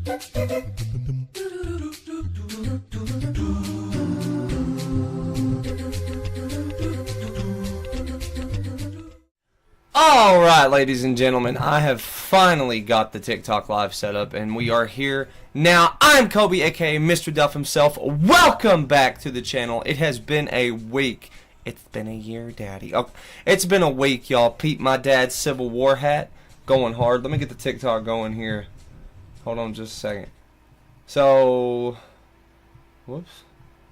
Alright, ladies and gentlemen, I have finally got the TikTok live set up, and we are here now. I'm Coby, aka MrDelph himself. Welcome back to the channel. It has been a week. It's been a year, Daddy. Oh, it's been a week, y'all. Peep my dad's Civil War hat. Going hard. Let me get the TikTok going here. Hold on just a second. So, whoops.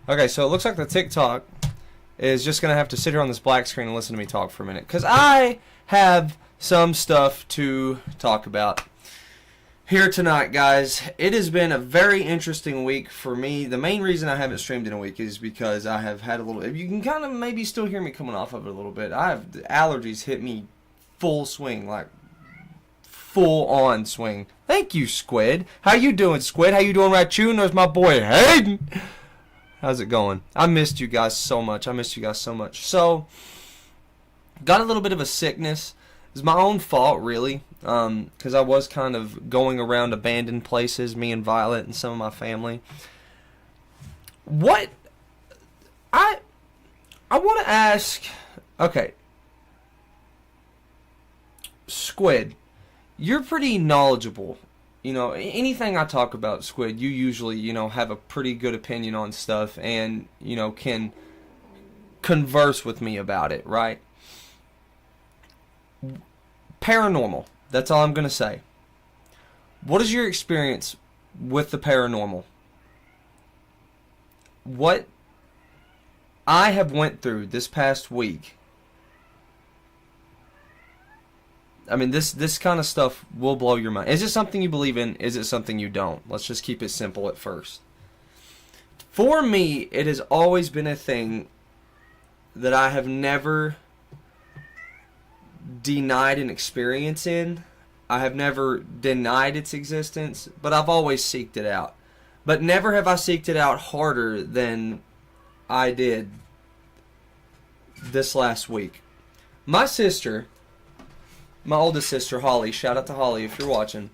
Okay, so it looks like the TikTok is just going to have to sit here on this black screen and listen to me talk for a minute, because I have some stuff to talk about here tonight, guys. It has been a very interesting week for me. The main reason I haven't streamed in a week is because I have had a little, you can kind of maybe still hear me coming off of it a little bit. The allergies hit me full swing, like full on swing. Thank you, Squid. How you doing, Squid? How you doing, Raccoon? There's my boy Hayden. How's it going? I missed you guys so much. So, got a little bit of a sickness. It's my own fault, really, because I was kind of going around abandoned places, me and Violet and some of my family. What I want to ask, okay, Squid, you're pretty knowledgeable. You know, anything I talk about, Squid, you usually, you know, have a pretty good opinion on stuff and, you know, can converse with me about it, right? Paranormal. That's all I'm going to say. What is your experience with the paranormal? What I have went through this past week, I mean, this kind of stuff will blow your mind. Is it something you believe in? Is it something you don't? Let's just keep it simple at first. For me, it has always been a thing that I have never denied an experience in. I have never denied its existence, but I've always seeked it out. But never have I seeked it out harder than I did this last week. My sister, my oldest sister, Holly, shout out to Holly if you're watching,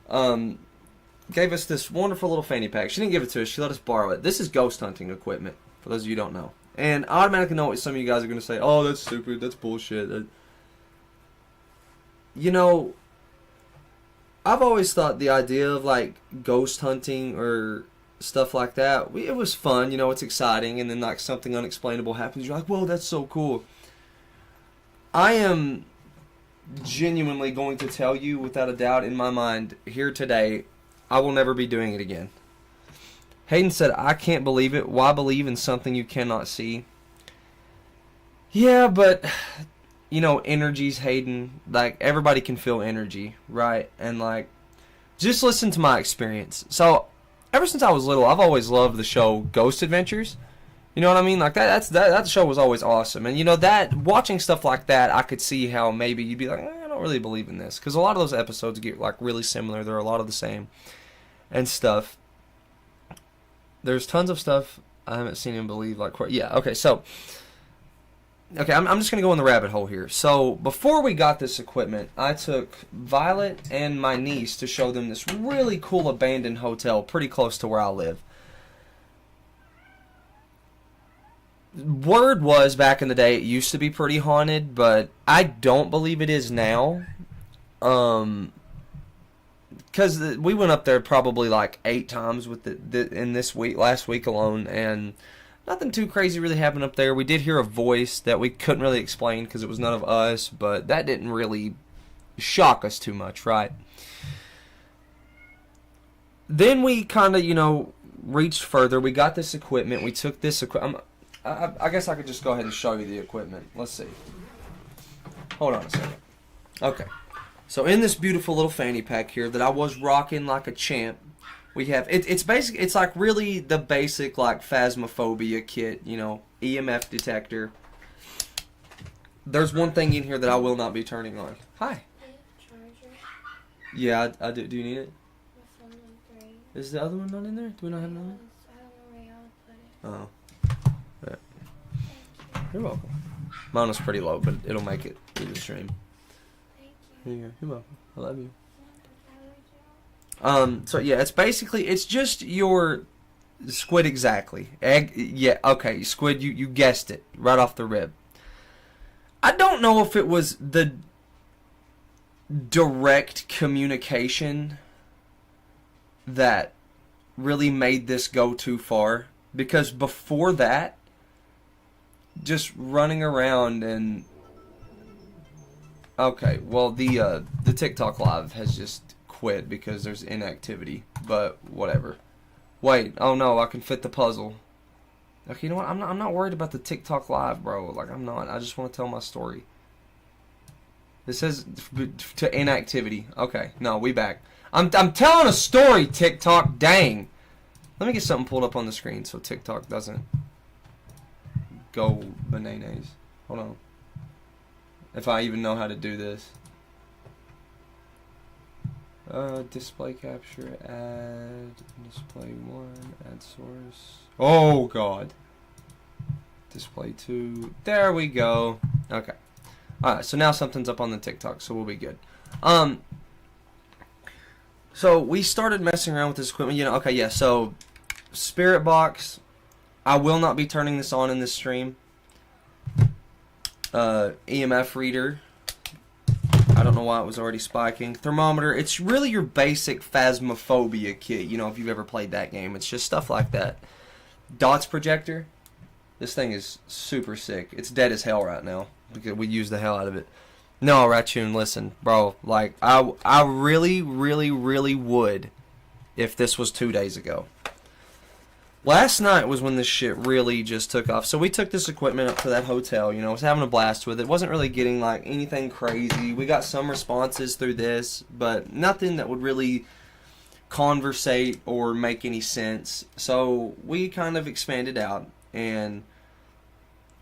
gave us this wonderful little fanny pack. She didn't give it to us, she let us borrow it. This is ghost hunting equipment, for those of you who don't know. And I automatically know what some of you guys are going to say. Oh, that's stupid, that's bullshit. You know, I've always thought the idea of like ghost hunting or stuff like that, it was fun, you know, it's exciting, and then like something unexplainable happens, you're like, whoa, that's so cool. I am genuinely going to tell you without a doubt in my mind here today, I will never be doing it again. Hayden said, I can't believe it. Why believe in something you cannot see? Yeah, but you know, energies, Hayden, like everybody can feel energy, right? And like, just listen to my experience. So ever since I was little, I've always loved the show Ghost Adventures. You know what I mean? Like that show was always awesome. And you know, that watching stuff like that, I could see how maybe you'd be like, I don't really believe in this, because a lot of those episodes get like really similar. They're a lot of the same and stuff. There's tons of stuff I haven't seen and believe, like, yeah, okay, so okay, I'm just going to go in the rabbit hole here. So, before we got this equipment, I took Violet and my niece to show them this really cool abandoned hotel pretty close to where I live. Word was, back in the day, it used to be pretty haunted, but I don't believe it is now. Because we went up there probably like 8 times with in this week, last week alone, and nothing too crazy really happened up there. We did hear a voice that we couldn't really explain because it was none of us, but that didn't really shock us too much, right? Then we kind of, you know, reached further. We got this equipment. We took this equipment. I guess I could just go ahead and show you the equipment. Let's see. Hold on a second. Okay. So in this beautiful little fanny pack here that I was rocking like a champ, we have, it's basic, it's like really the basic like phasmophobia kit, you know, EMF detector. There's one thing in here that I will not be turning on. Hi. Yeah, I do. Do you need it? Is the other one not in there? Do we not have another one? Oh. Right. You're welcome. Mine was pretty low, but it'll make it through the stream. Here you go. You're welcome. I love you. So yeah, it's just your squid exactly. Egg, yeah, okay, squid, you guessed it right off the rib. I don't know if it was the direct communication that really made this go too far, because before that, just running around and okay, well the TikTok live has just quit because there's inactivity, but whatever. Wait, oh no, I can fit the puzzle. Okay, you know what? I'm not worried about the TikTok live, bro. Like, I'm not. I just want to tell my story. It says to inactivity. Okay, no, we back. I'm telling a story, TikTok. Dang. Let me get something pulled up on the screen so TikTok doesn't go bananas. Hold on. If I even know how to do this. Display capture, add, display 1, add source. Oh, God. Display 2. There we go. Okay. Alright, so now something's up on the TikTok, so we'll be good. So we started messing around with this equipment. Okay, yeah, so Spirit Box. I will not be turning this on in this stream. EMF reader. I don't know why it was already spiking. Thermometer. It's really your basic Phasmophobia kit. If you've ever played that game. It's just stuff like that. Dots projector. This thing is super sick. It's dead as hell right now because we use the hell out of it. No, Ratchun, listen, bro. Like, I really, really, really would if this was 2 days ago. Last night was when this shit really just took off. So we took this equipment up to that hotel, was having a blast with it. Wasn't really getting, like, anything crazy. We got some responses through this, but nothing that would really conversate or make any sense. So we kind of expanded out, and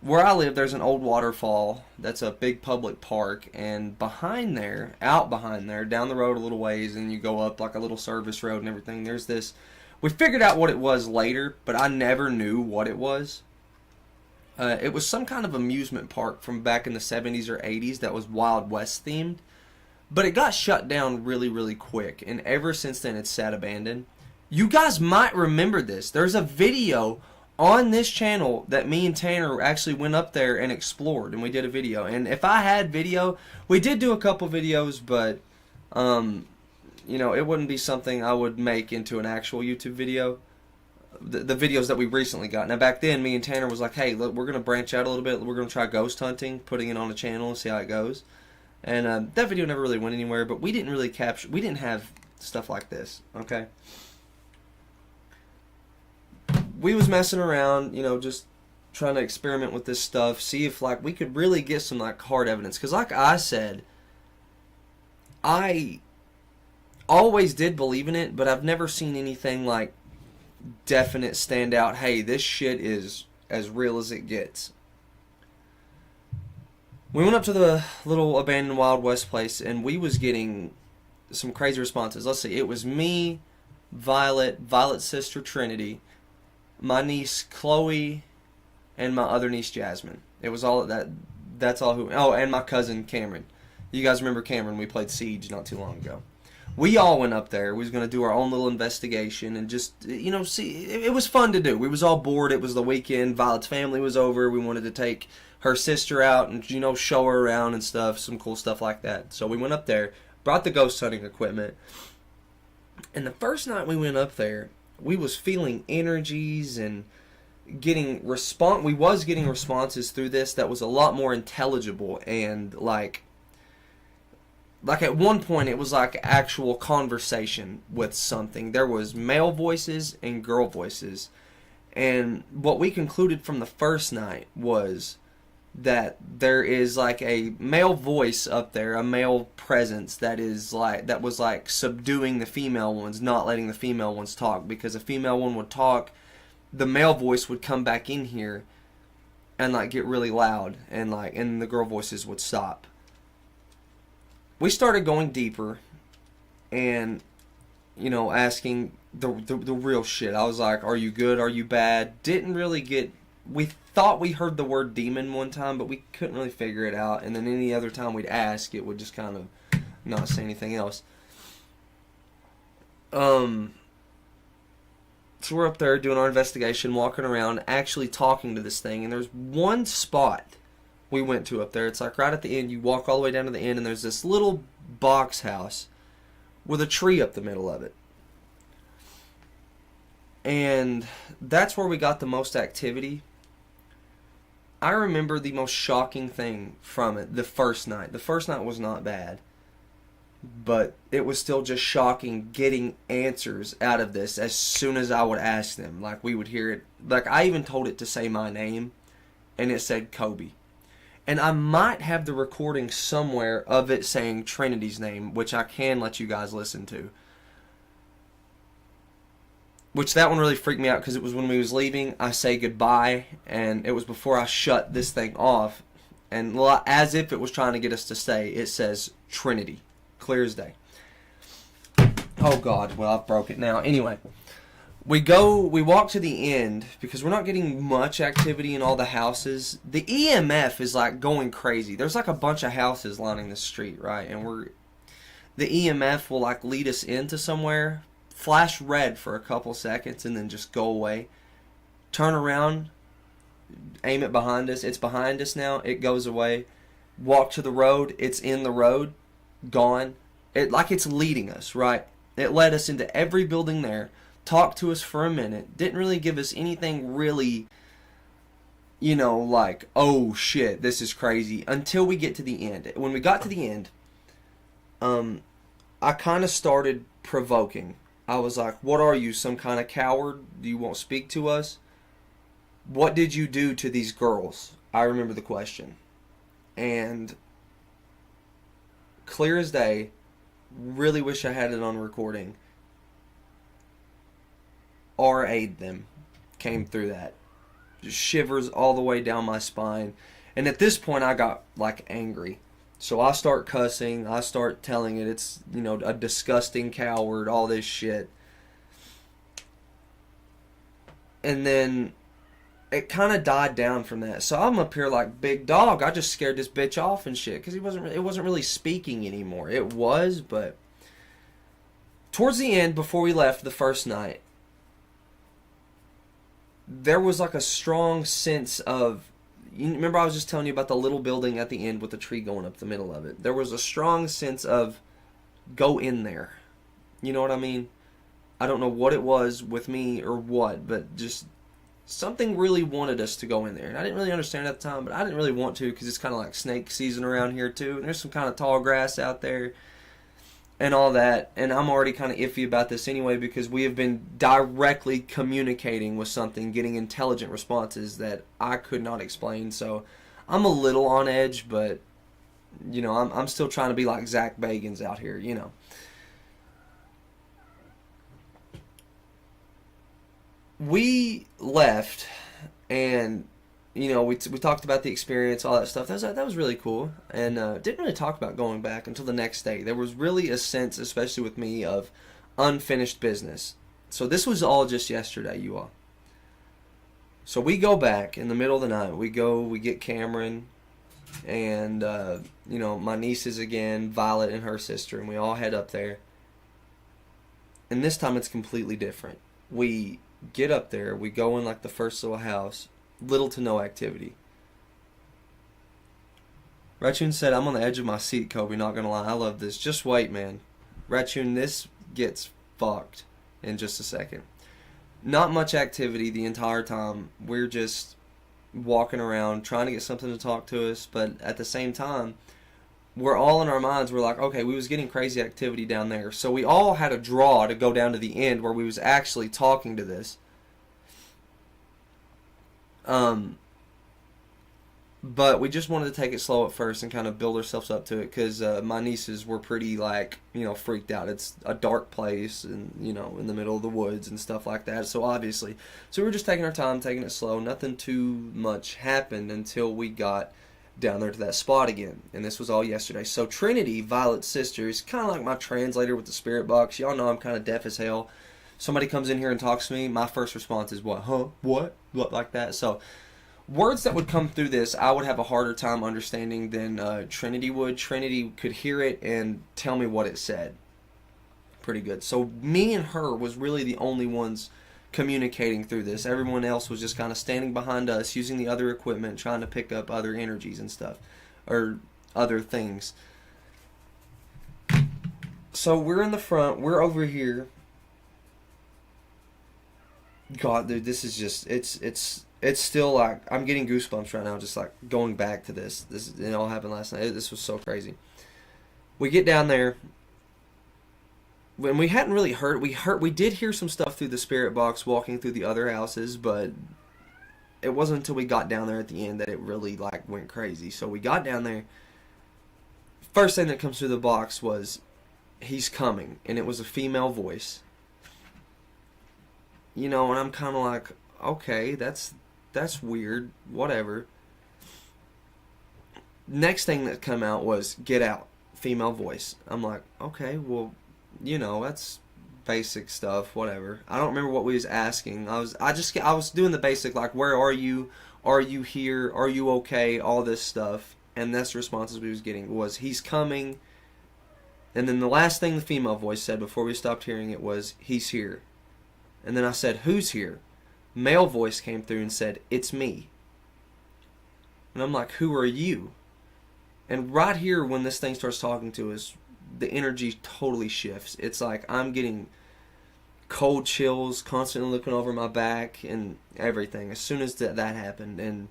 where I live, there's an old waterfall that's a big public park, and behind there, out behind there, down the road a little ways, and you go up like a little service road and everything, there's this. We figured out what it was later, but I never knew what it was. It was some kind of amusement park from back in the 70s or 80s that was Wild West themed, but it got shut down really, really quick, and ever since then it's sat abandoned. You guys might remember this. There's a video on this channel that me and Tanner actually went up there and explored, and we did a video. And if I had video, we did do a couple videos, but it wouldn't be something I would make into an actual YouTube video. The videos that we recently got. Now back then, me and Tanner was like, hey, look, we're gonna branch out a little bit. We're gonna try ghost hunting, putting it on a channel and see how it goes. And that video never really went anywhere, but we didn't really capture. We didn't have stuff like this. Okay. We was messing around, just trying to experiment with this stuff, see if we could really get some hard evidence. Because like I said, I always did believe in it, but I've never seen anything definite stand out. Hey, this shit is as real as it gets. We went up to the little abandoned Wild West place, and we was getting some crazy responses. Let's see, it was me, Violet's sister Trinity, my niece Chloe, and my other niece Jasmine. It was all that. That's all who. Oh, and my cousin Cameron. You guys remember Cameron? We played Siege not too long ago. We all went up there. We was gonna do our own little investigation and just see. It was fun to do. We was all bored. It was the weekend. Violet's family was over. We wanted to take her sister out and show her around and stuff. Some cool stuff like that. So we went up there. Brought the ghost hunting equipment. And the first night we went up there, we was feeling energies and getting we was getting responses through this that was a lot more intelligible, and like at one point it was like actual conversation with something. There was male voices and girl voices, and what we concluded from the first night was that there is a male voice up there, a male presence that was subduing the female ones, not letting the female ones talk, because a female one would talk, the male voice would come back in here and get really loud, and the girl voices would stop. We started going deeper and asking the real shit. I was like, are you good, are you bad? Didn't really get. We thought we heard the word demon one time, but we couldn't really figure it out. And then any other time we'd ask, it would just kind of not say anything else. Um, so we're up there doing our investigation, walking around, actually talking to this thing, and there's one spot we went to up there. It's like right at the end. You walk all the way down to the end, and there's this little box house with a tree up the middle of it. And that's where we got the most activity. I remember the most shocking thing from it the first night. The first night was not bad, but it was still just shocking getting answers out of this as soon as I would ask them. Like, we would hear it. Like, I even told it to say my name, and it said Coby. And I might have the recording somewhere of it saying Trinity's name, which I can let you guys listen to. Which that one really freaked me out because it was when we was leaving. I say goodbye, and it was before I shut this thing off. And as if it was trying to get us to stay, it says Trinity. Clear as day. Oh God, well, I've broke it now. Anyway, we walk to the end because we're not getting much activity in all the houses. The EMF is like going crazy. There's like a bunch of houses lining the street, right? And the EMF will like lead us into somewhere, flash red for a couple seconds, and then just go away. Turn around, aim it behind us. It's behind us now. It goes away. Walk to the road. It's in the road. Gone. It's leading us, right? It led us into every building there. Talked to us for a minute. Didn't really give us anything really, like, oh shit, this is crazy, until we get to the end. When we got to the end, I kind of started provoking. I was like, what are you, some kind of coward? You won't speak to us? What did you do to these girls? I remember the question. And clear as day, really wish I had it on recording. RA'd them. Came through that. Just shivers all the way down my spine. And at this point I got like angry. So I start cussing. I start telling it it's, a disgusting coward, all this shit. And then it kind of died down from that. So I'm up here like, big dog, I just scared this bitch off and shit. Because it wasn't really speaking anymore. It was, but towards the end, before we left the first night, there was like a strong sense of, you remember I was just telling you about the little building at the end with the tree going up the middle of it. There was a strong sense of, go in there. You know what I mean? I don't know what it was with me or what, but just something really wanted us to go in there. And I didn't really understand at the time, but I didn't really want to because it's kind of like snake season around here too. And there's some kind of tall grass out there and all that. And I'm already kind of iffy about this anyway because we have been directly communicating with something, getting intelligent responses that I could not explain. So I'm a little on edge, but, I'm still trying to be like Zach Bagans out here, We left, and we talked about the experience, all that stuff. That was really cool, and didn't really talk about going back until the next day. There was really a sense, especially with me, of unfinished business. So this was all just yesterday, you all. So we go back in the middle of the night. We get Cameron, and my nieces again, Violet and her sister, and we all head up there. And this time it's completely different. We get up there, we go in like the first little house, little to no activity. Rachun said, I'm on the edge of my seat, Coby, not gonna lie, I love this. Just wait, man. Rachun, this gets fucked in just a second. Not much activity the entire time. We're just walking around, trying to get something to talk to us, but at the same time, we're all in our minds, we're like, okay, we was getting crazy activity down there. So we all had a draw to go down to the end where we was actually talking to this. But we just wanted to take it slow at first and kind of build ourselves up to it because my nieces were pretty, freaked out. It's a dark place and, in the middle of the woods and stuff like that. So we were just taking our time, taking it slow. Nothing too much happened until we got down there to that spot again, and this was all yesterday. So Trinity, Violet's sister, is kind of like my translator with the spirit box. Y'all know I'm kind of deaf as hell. Somebody comes in here and talks to me, my first response is what? Huh? What? Like that. So words that would come through this, I would have a harder time understanding than Trinity would. Trinity could hear it and tell me what it said pretty good. So me and her was really the only ones communicating through this. Everyone else was just kind of standing behind us, using the other equipment, trying to pick up other energies and stuff, or other things. So we're in the front, we're over here. God, dude, this is just, it's still like, I'm getting goosebumps right now, just like going back to this. It all happened last night. This was so crazy. We get down there. When we hadn't really heard, we did hear some stuff through the spirit box walking through the other houses, but it wasn't until we got down there at the end that it really like went crazy. So we got down there. First thing that comes through the box was, "He's coming," and it was a female voice. You know, and I'm kind of like, okay, that's weird, whatever. Next thing that come out was, "Get out," female voice. I'm like, okay, well, you know, that's basic stuff, whatever. I don't remember what we was asking. I was doing the basic, like, where are you? Are you here? Are you okay? All this stuff. And that's the responses we was getting was, "He's coming." And then the last thing the female voice said before we stopped hearing it was, "He's here." And then I said, "Who's here?" Male voice came through and said, "It's me." And I'm like, "Who are you?" And right here, when this thing starts talking to us, the energy totally shifts. It's like I'm getting cold chills, constantly looking over my back and everything as soon as that happened. And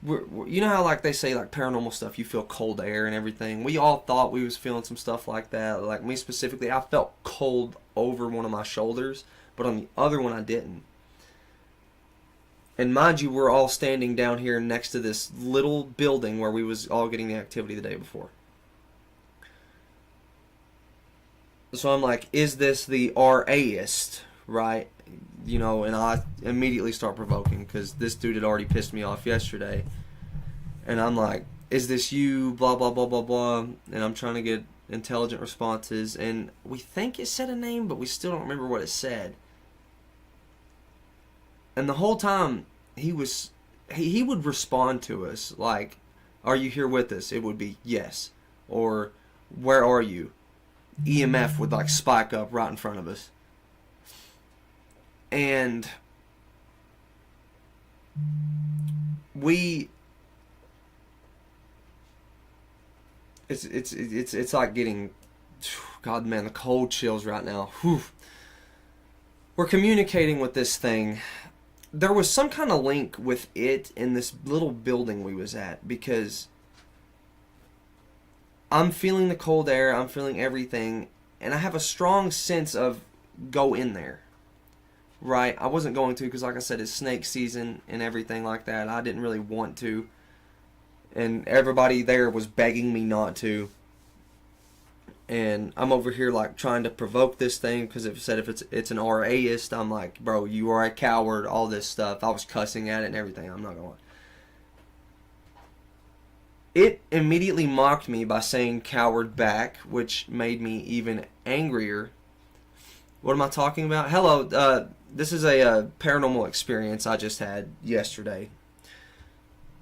you know how like they say like paranormal stuff, you feel cold air and everything. We all thought we was feeling some stuff like that. Like me specifically, I felt cold over one of my shoulders, but on the other one I didn't. And mind you, we're all standing down here next to this little building where we was all getting the activity the day before. So I'm like, is this the RAist, right? You know, and I immediately start provoking because this dude had already pissed me off yesterday. And I'm like, is this you? Blah, blah, blah, blah, blah. And I'm trying to get intelligent responses. And we think it said a name, but we still don't remember what it said. And the whole time, he would respond to us like, "Are you here with us?" It would be yes. Or, "Where are you?" EMF would like spike up right in front of us. And it's like getting, God man, the cold chills right now. Whew. We're communicating with this thing. There was some kind of link with it in this little building we was at, because I'm feeling the cold air, I'm feeling everything, and I have a strong sense of go in there. Right? I wasn't going to because, like I said, it's snake season and everything like that. I didn't really want to. And everybody there was begging me not to. And I'm over here like trying to provoke this thing because it said if it's an RAist, I'm like, "Bro, you are a coward," all this stuff. I was cussing at it and everything. I'm not going. It immediately mocked me by saying "coward" back, which made me even angrier. What am I talking about? Hello, this is a paranormal experience I just had yesterday.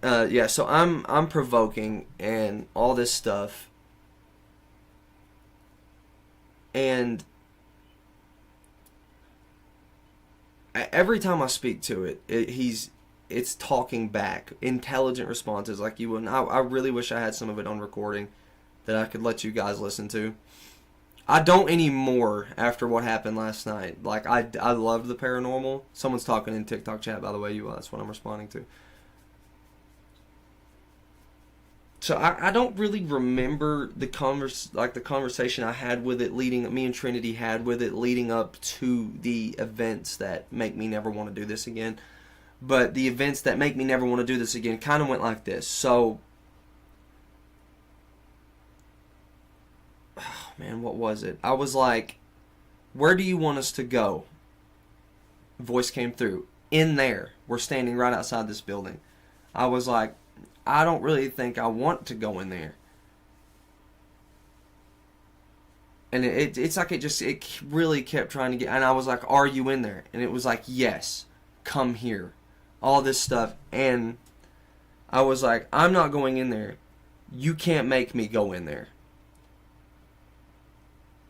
Yeah, so I'm provoking and all this stuff. And every time I speak to it, it's talking back. Intelligent responses like you would. I really wish I had some of it on recording that I could let you guys listen to. I don't anymore after what happened last night. Like, I loved the paranormal. Someone's talking in TikTok chat, by the way. That's what I'm responding to. So I don't really remember the conversation I had with it me and Trinity had with it leading up to the events that make me never want to do this again. But the events that make me never want to do this again kind of went like this. So, oh man, what was it? I was like, "Where do you want us to go?" Voice came through. "In there. We're standing right outside this building." I was like, "I don't really think I want to go in there." And it's like it really kept trying to get, and I was like, "Are you in there?" And it was like, "Yes, come here." All this stuff. And I was like, "I'm not going in there. You can't make me go in there."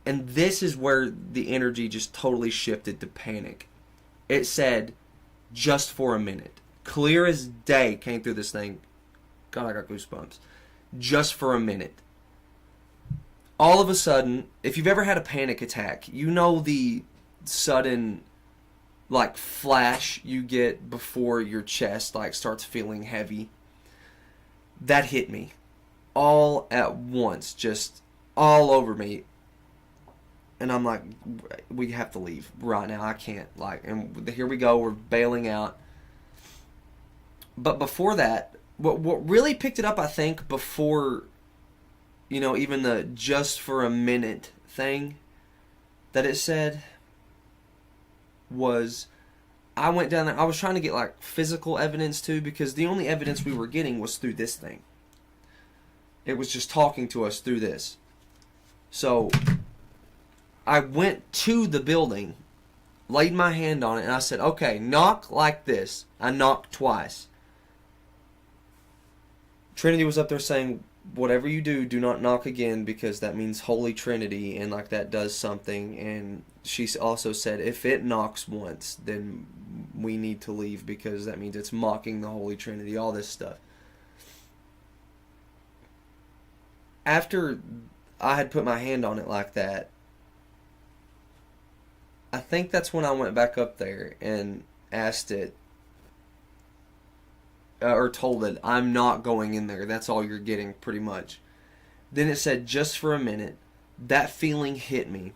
And this is where the energy just totally shifted to panic. It said, just for a minute. Clear as day came through this thing. God, I got goosebumps. Just for a minute. All of a sudden, if you've ever had a panic attack, you know the sudden, like, flash you get before your chest, like, starts feeling heavy. That hit me. All at once. Just all over me. And I'm like, we have to leave right now. I can't. Like, and here we go. We're bailing out. But before that, what really picked it up, I think, before, you know, even the just for a minute thing that it said, was I went down there. I was trying to get, like, physical evidence, too, because the only evidence we were getting was through this thing. It was just talking to us through this. So I went to the building, laid my hand on it, and I said, okay, knock like this. I knocked twice. Trinity was up there saying, whatever you do, do not knock again, because that means Holy Trinity, and like that does something. And she also said, if it knocks once, then we need to leave, because that means it's mocking the Holy Trinity, all this stuff. After I had put my hand on it like that, I think that's when I went back up there and asked it, or told it, I'm not going in there. That's all you're getting, pretty much. Then it said, just for a minute. That feeling hit me.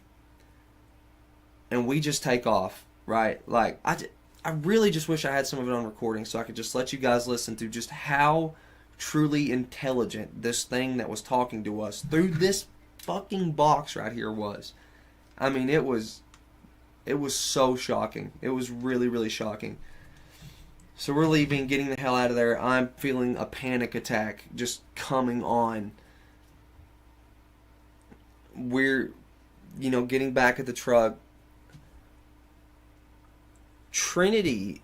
And we just take off, right? Like, I really just wish I had some of it on recording so I could just let you guys listen to just how truly intelligent this thing that was talking to us through this fucking box right here was. I mean, it was so shocking. It was really, really shocking. So we're leaving, getting the hell out of there. I'm feeling a panic attack just coming on. We're, you know, getting back at the truck. Trinity,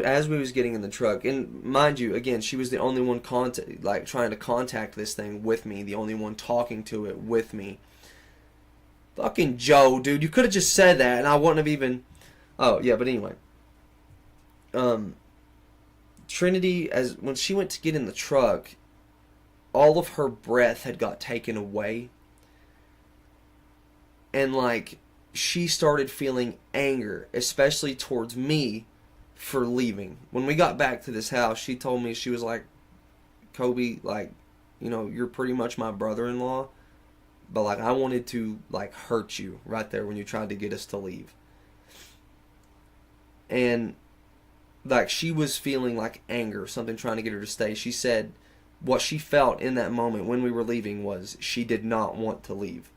as we was getting in the truck, and mind you, again, she was the only one trying to contact this thing with me, the only one talking to it with me. Fucking Joe, dude, you could have just said that, and I wouldn't have even. Oh yeah, but anyway. Trinity, when she went to get in the truck, all of her breath had got taken away. And, like, she started feeling anger, especially towards me, for leaving. When we got back to this house, she told me, she was like, Coby, like, you know, you're pretty much my brother-in-law, but, like, I wanted to, like, hurt you right there when you tried to get us to leave. And, like, she was feeling like anger, something trying to get her to stay. She said what she felt in that moment when we were leaving was she did not want to leave.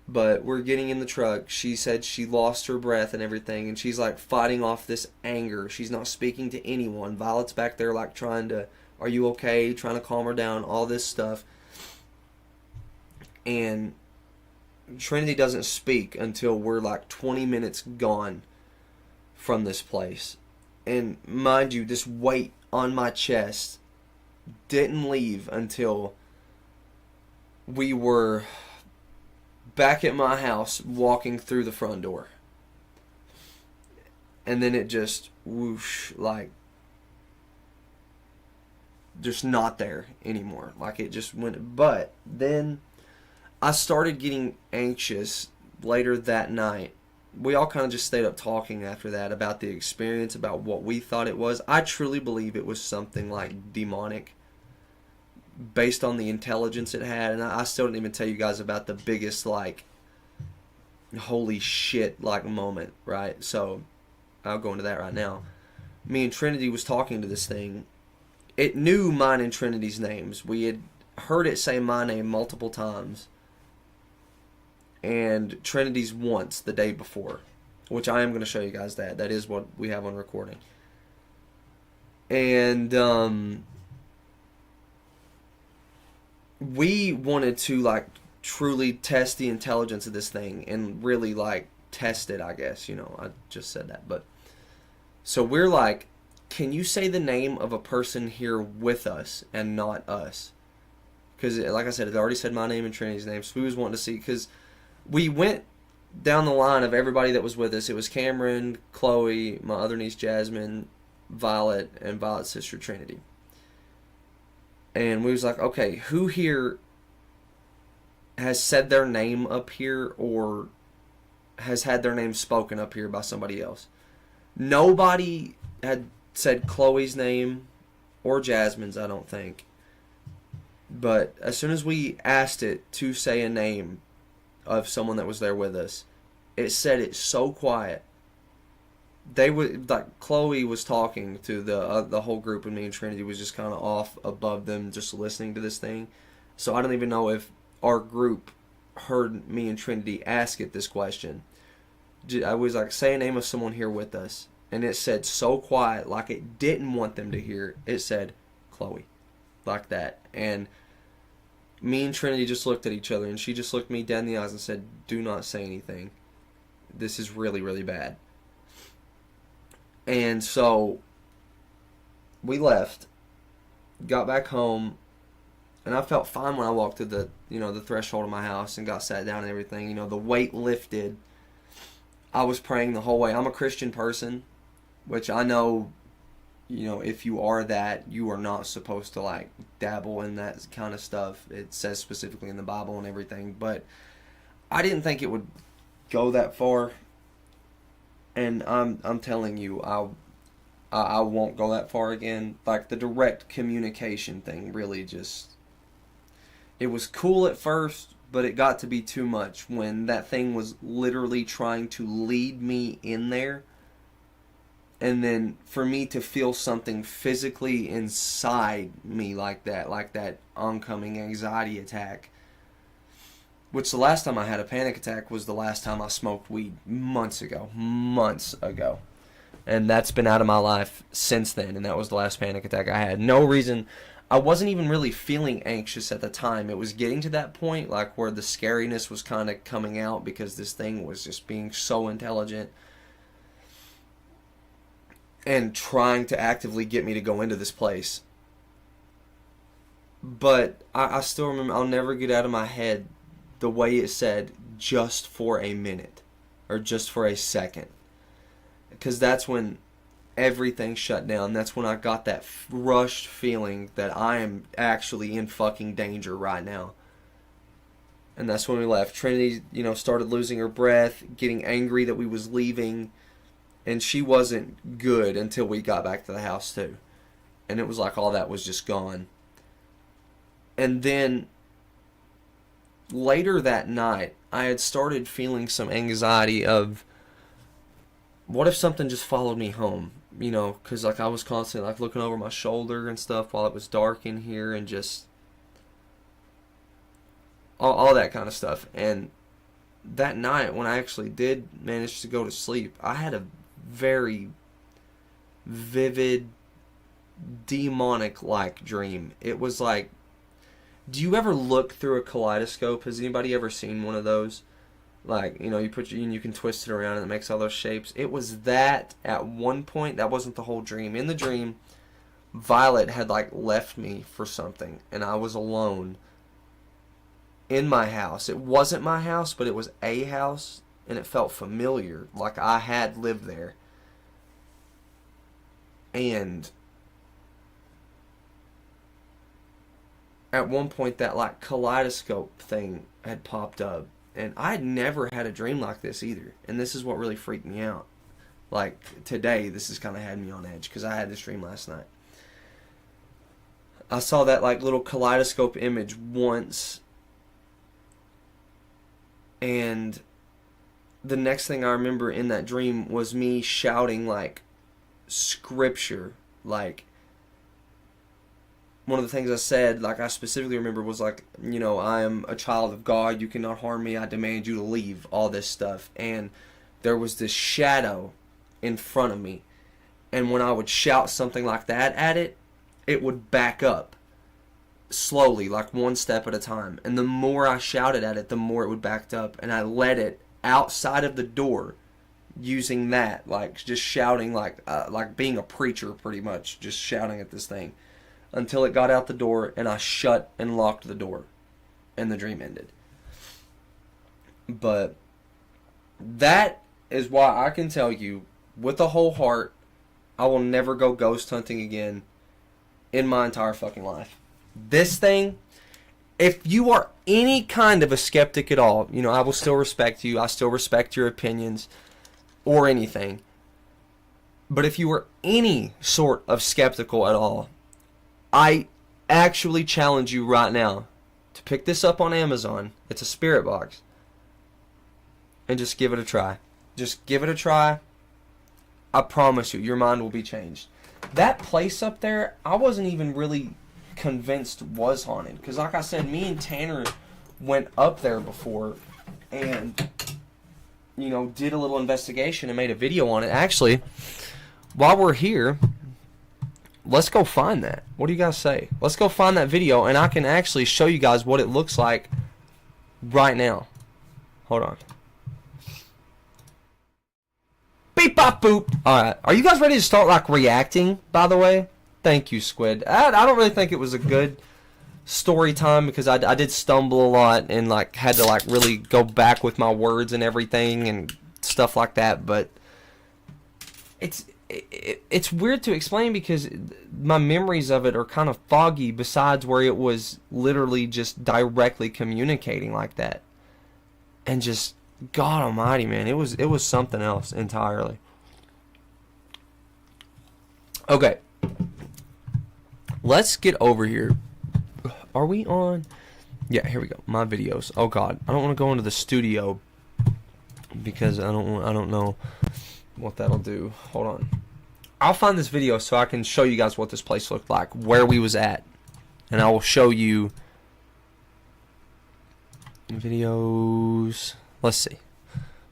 But we're getting in the truck. She said she lost her breath and everything, and she's, like, fighting off this anger. She's not speaking to anyone. Violet's back there, like, trying to, are you okay? Trying to calm her down, all this stuff. And Trinity doesn't speak until we're, like, 20 minutes gone from this place. And mind you, this weight on my chest didn't leave until we were back at my house walking through the front door. And then it just whoosh, like, just not there anymore. Like, it just went. But then I started getting anxious later that night. We all kind of just stayed up talking after that about the experience, about what we thought it was. I truly believe it was something like demonic based on the intelligence it had. And I still didn't even tell you guys about the biggest, like, holy shit, like, moment, right? So I'll go into that right now. Me and Trinity was talking to this thing. It knew mine and Trinity's names. We had heard it say my name multiple times. And Trinity's once the day before, which I am going to show you guys that. That is what we have on recording. And we wanted to, like, truly test the intelligence of this thing and really, like, test it, I guess. You know, I just said that. But so we're like, can you say the name of a person here with us and not us? because, like I said, it already said my name and Trinity's name, so we was wanting to see, because we went down the line of everybody that was with us. It was Cameron, Chloe, my other niece Jasmine, Violet, and Violet's sister Trinity. And we was like, okay, who here has said their name up here or has had their name spoken up here by somebody else? Nobody had said Chloe's name or Jasmine's, I don't think. But as soon as we asked it to say a name of someone that was there with us, it said it so quiet. They would, like, Chloe was talking to the whole group, and me and Trinity was just kind of off above them, just listening to this thing. So I don't even know if our group heard me and Trinity ask it this question. I was like, say a name of someone here with us, and it said so quiet, like it didn't want them to hear. It said Chloe, like that. And me and Trinity just looked at each other, and she just looked me dead in the eyes and said, do not say anything. This is really, really bad. And so we left, got back home, and I felt fine when I walked through the threshold of my house and got sat down and everything. The weight lifted. I was praying the whole way. I'm a Christian person, which I know, if you are that, you are not supposed to, like, dabble in that kind of stuff. It says specifically in the Bible and everything, but I didn't think it would go that far. And I'm telling you, I won't go that far again. Like, the direct communication thing really just, it was cool at first, but it got to be too much when that thing was literally trying to lead me in there. And then for me to feel something physically inside me like that oncoming anxiety attack. Which the last time I had a panic attack was the last time I smoked weed months ago. And that's been out of my life since then, and that was the last panic attack I had. No reason. I wasn't even really feeling anxious at the time. It was getting to that point, like, where the scariness was kind of coming out because this thing was just being so intelligent and trying to actively get me to go into this place. But I still remember, I'll never get out of my head the way it said, just for a minute, or just for a second. Because that's when everything shut down. That's when I got that rushed feeling that I am actually in fucking danger right now. And that's when we left. Trinity, started losing her breath, getting angry that we was leaving. And she wasn't good until we got back to the house too. And it was like all that was just gone. And then later that night, I had started feeling some anxiety of, what if something just followed me home? Because I was constantly looking over my shoulder and stuff while it was dark in here, and just all that kind of stuff. And that night, when I actually did manage to go to sleep, I had a very vivid, demonic-like dream. It was like, do you ever look through a kaleidoscope? Has anybody ever seen one of those? Like, you can twist it around and it makes all those shapes. It was that at one point. That wasn't the whole dream. In the dream, Violet had, left me for something, and I was alone in my house. It wasn't my house, but it was a house, and it felt familiar, like I had lived there. And at one point, that kaleidoscope thing had popped up, and I had never had a dream like this either. And this is what really freaked me out. Today, this has kind of had me on edge, because I had this dream last night. I saw that little kaleidoscope image once, and the next thing I remember in that dream was me shouting scripture. One of the things I said, I specifically remember, was I am a child of God, you cannot harm me, I demand you to leave, all this stuff. And there was this shadow in front of me, and when I would shout something like that at it, it would back up slowly, one step at a time. And the more I shouted at it, the more it would back up, and I led it outside of the door using that, just shouting, like being a preacher, pretty much, just shouting at this thing. until it got out the door and I shut and locked the door and the dream ended. But that is why I can tell you with a whole heart, I will never go ghost hunting again in my entire fucking life. This thing, if you are any kind of a skeptic at all, you know, I will still respect you. I still respect your opinions or anything. But if you are any sort of skeptical at all, I actually challenge you right now to pick this up on Amazon. It's a spirit box. And just give it a try. Just give it a try. I promise you, your mind will be changed. That place up there, I wasn't even really convinced was haunted. Because like I said, me and Tanner went up there before and, you know, did a little investigation and made a video on it. Actually, while we're here, let's go find that. What do you guys say? Let's go find that video and I can actually show you guys what it looks like right now. Hold on. Beep bop boop. Alright. Are you guys ready to start like reacting, by the way? Thank you, Squid. I don't really think it was a good story time because I did stumble a lot and like had to like really go back with my words and everything and stuff like that, but it's weird to explain because my memories of it are kind of foggy besides where it was literally just directly communicating like that. And just God almighty, man, it was something else entirely. Okay. Let's get over here. Are we on? Yeah, here we go. My videos. Oh God, I don't want to go into the studio because I don't know what that'll do. Hold on. I'll find this video so I can show you guys what this place looked like, where we was at, and I will show you videos. Let's see.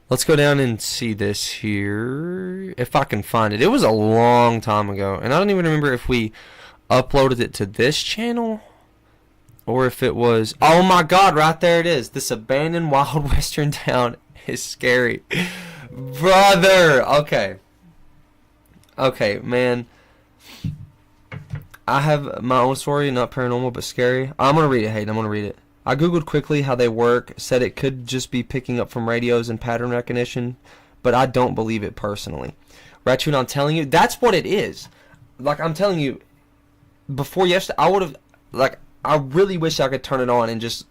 Let's go down and see this here, if I can find it. It was a long time ago, and I don't even remember if we uploaded it to this channel or if it was. Oh my God, right there it is. This abandoned wild western town is scary. Brother. Okay, man. I have my own story, not paranormal, but scary. I'm going to read it, Hayden. I'm going to read it. I googled quickly how they work, said it could just be picking up from radios and pattern recognition, but I don't believe it personally. Raccoon, I'm telling you, that's what it is. Like, I'm telling you, before yesterday, I would have, like, I really wish I could turn it on and just,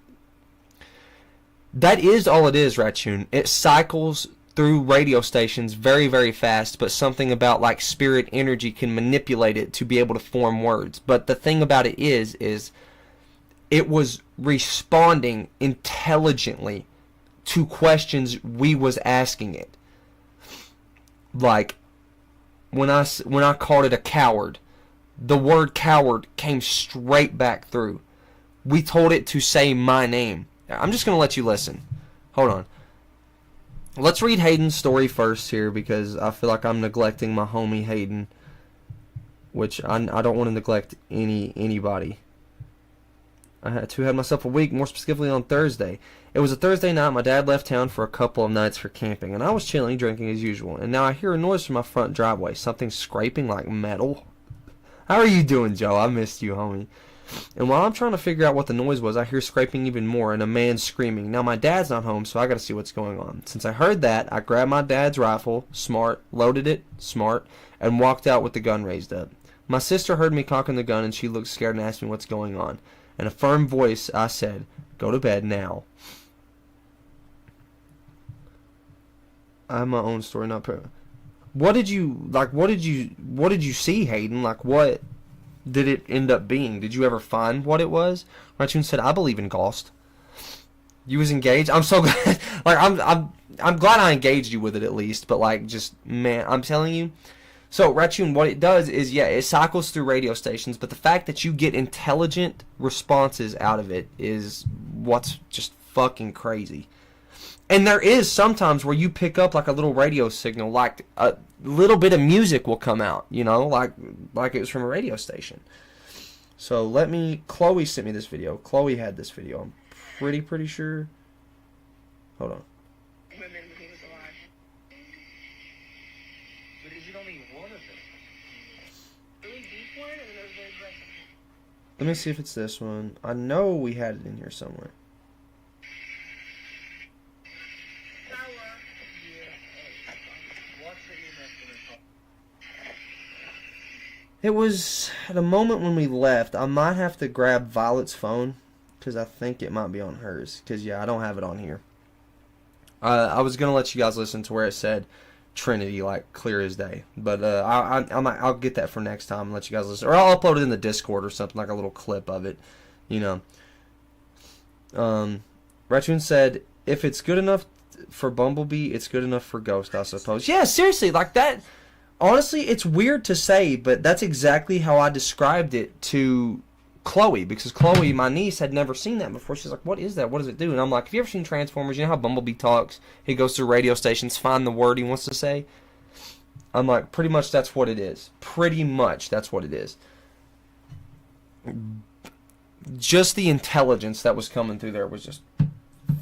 that is all it is, Raccoon. It cycles through radio stations very, very fast, but something about, like, spirit energy can manipulate it to be able to form words. But the thing about it is it was responding intelligently to questions we was asking it. Like, when I called it a coward, the word coward came straight back through. We told it to say my name. I'm just going to let you listen. Hold on. Let's read Hayden's story first here because I feel like I'm neglecting my homie Hayden, which I don't want to neglect anybody. I had myself a week, more specifically on Thursday. It was a Thursday night. My dad left town for a couple of nights for camping, and I was chilling, drinking as usual. And now I hear a noise from my front driveway, something scraping like metal. How are you doing, Joe? I missed you, homie. And while I'm trying to figure out what the noise was, I hear scraping even more and a man screaming. Now my dad's not home, so I gotta see what's going on. Since I heard that, I grabbed my dad's rifle, smart, loaded it, smart, and walked out with the gun raised up. My sister heard me cocking the gun, and she looked scared and asked me what's going on. In a firm voice, I said, "Go to bed now." I have my own story, not per. What did you see, Hayden? Like, what did it end up being? Did you ever find what it was? Rachun said, "I believe in ghost." You was engaged? I'm so glad. Like, I'm glad I engaged you with it at least. But like, just man, I'm telling you. So, Raccoon, what it does is, yeah, it cycles through radio stations, but the fact that you get intelligent responses out of it is what's just fucking crazy. And there is sometimes where you pick up like a little radio signal, like a little bit of music will come out, you know, like it was from a radio station. So Chloe sent me this video. Chloe had this video. I'm pretty sure. Hold on. Let me see if it's this one. I know we had it in here somewhere. It was at a moment when we left. I might have to grab Violet's phone because I think it might be on hers. Because, yeah, I don't have it on here. I was going to let you guys listen to where it said Trinity, like, clear as day. But I'll get that for next time and let you guys listen. Or I'll upload it in the Discord or something, like a little clip of it, you know. Raccoon said, if it's good enough for Bumblebee, it's good enough for Ghost, I suppose. Yeah, seriously, like that. Honestly, it's weird to say, but that's exactly how I described it to Chloe, because Chloe, my niece, had never seen that before. She's like, what is that? What does it do? And I'm like, have you ever seen Transformers? You know how Bumblebee talks? He goes to radio stations, find the word he wants to say? I'm like, pretty much that's what it is. Pretty much that's what it is. Just the intelligence that was coming through there was just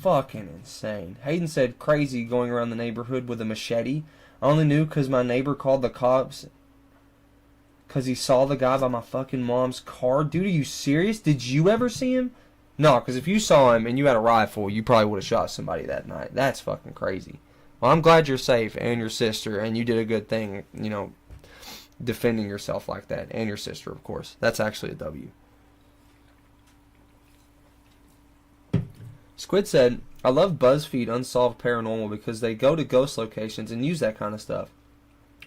fucking insane. Hayden said, crazy going around the neighborhood with a machete. I only knew because my neighbor called the cops because he saw the guy by my fucking mom's car. Dude, are you serious? Did you ever see him? No, because if you saw him and you had a rifle, you probably would have shot somebody that night. That's fucking crazy. Well, I'm glad you're safe and your sister, and you did a good thing, you know, defending yourself like that. And your sister, of course. That's actually a W. Squid said, I love BuzzFeed Unsolved Paranormal because they go to ghost locations and use that kind of stuff.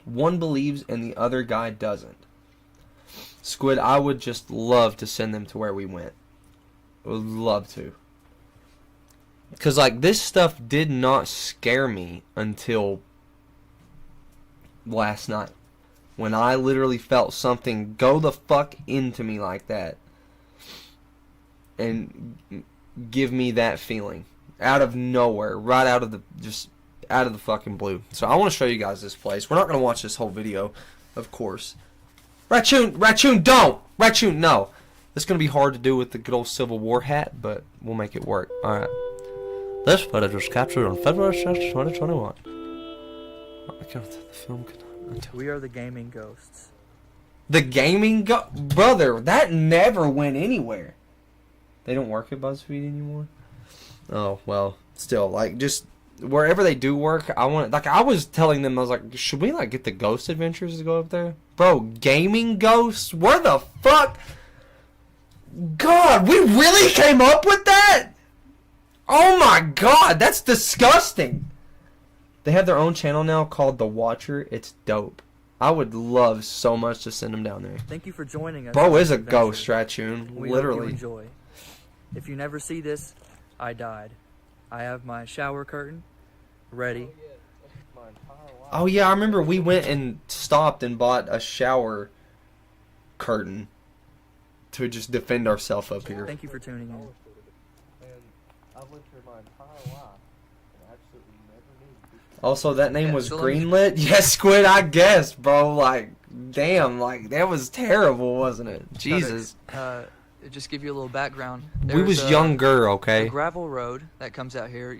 One believes and the other guy doesn't. Squid, I would just love to send them to where we went. Would love to. Because, like, this stuff did not scare me until last night. When I literally felt something go the fuck into me like that. And give me that feeling. Out of nowhere, right out of the fucking blue. So I want to show you guys this place. We're not going to watch this whole video, of course. Raccoon, don't! Raccoon, no. It's going to be hard to do with the good old Civil War hat, but we'll make it work. Alright. This footage was captured on February 6, 2021. I can't tell the film. We are the gaming ghosts. The gaming brother, that never went anywhere. They don't work at BuzzFeed anymore? Oh, well, still, like, just wherever they do work, I was telling them, I was like, should we, like, get the Ghost Adventures to go up there? Bro, gaming ghosts? Where the fuck? God, we really came up with that? Oh my God, that's disgusting. They have their own channel now called The Watcher. It's dope. I would love so much to send them down there. Thank you for joining us. Bro is a ghost, Raccoon. Literally. Hope you enjoy. If you never see this, I died. I have my shower curtain ready. Oh yeah, I remember we went and stopped and bought a shower curtain to just defend ourselves up here. Thank you for tuning in. Also, that name was greenlit? Yes, Squid, I guess, bro. Like, damn, like, that was terrible, wasn't it? Jesus. Just give you a little background. We was younger, okay? A gravel road that comes out here.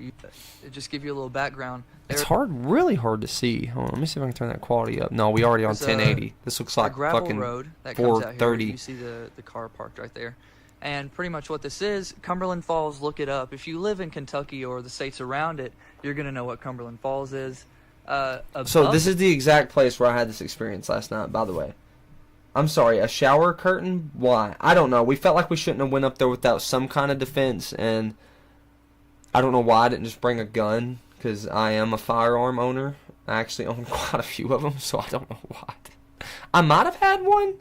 Just give you a little background. It's really hard to see. Hold on, let me see if I can turn that quality up. No, we already on 1080. This looks like fucking road that comes out here. 430. You see the car parked right there. And pretty much what this is, Cumberland Falls, look it up. If you live in Kentucky or the states around it, you're going to know what Cumberland Falls is. So this is the exact place where I had this experience last night, by the way. I'm sorry, a shower curtain? Why? I don't know. We felt like we shouldn't have went up there without some kind of defense, and I don't know why I didn't just bring a gun, because I am a firearm owner. I actually own quite a few of them, so I don't know why. I might have had one.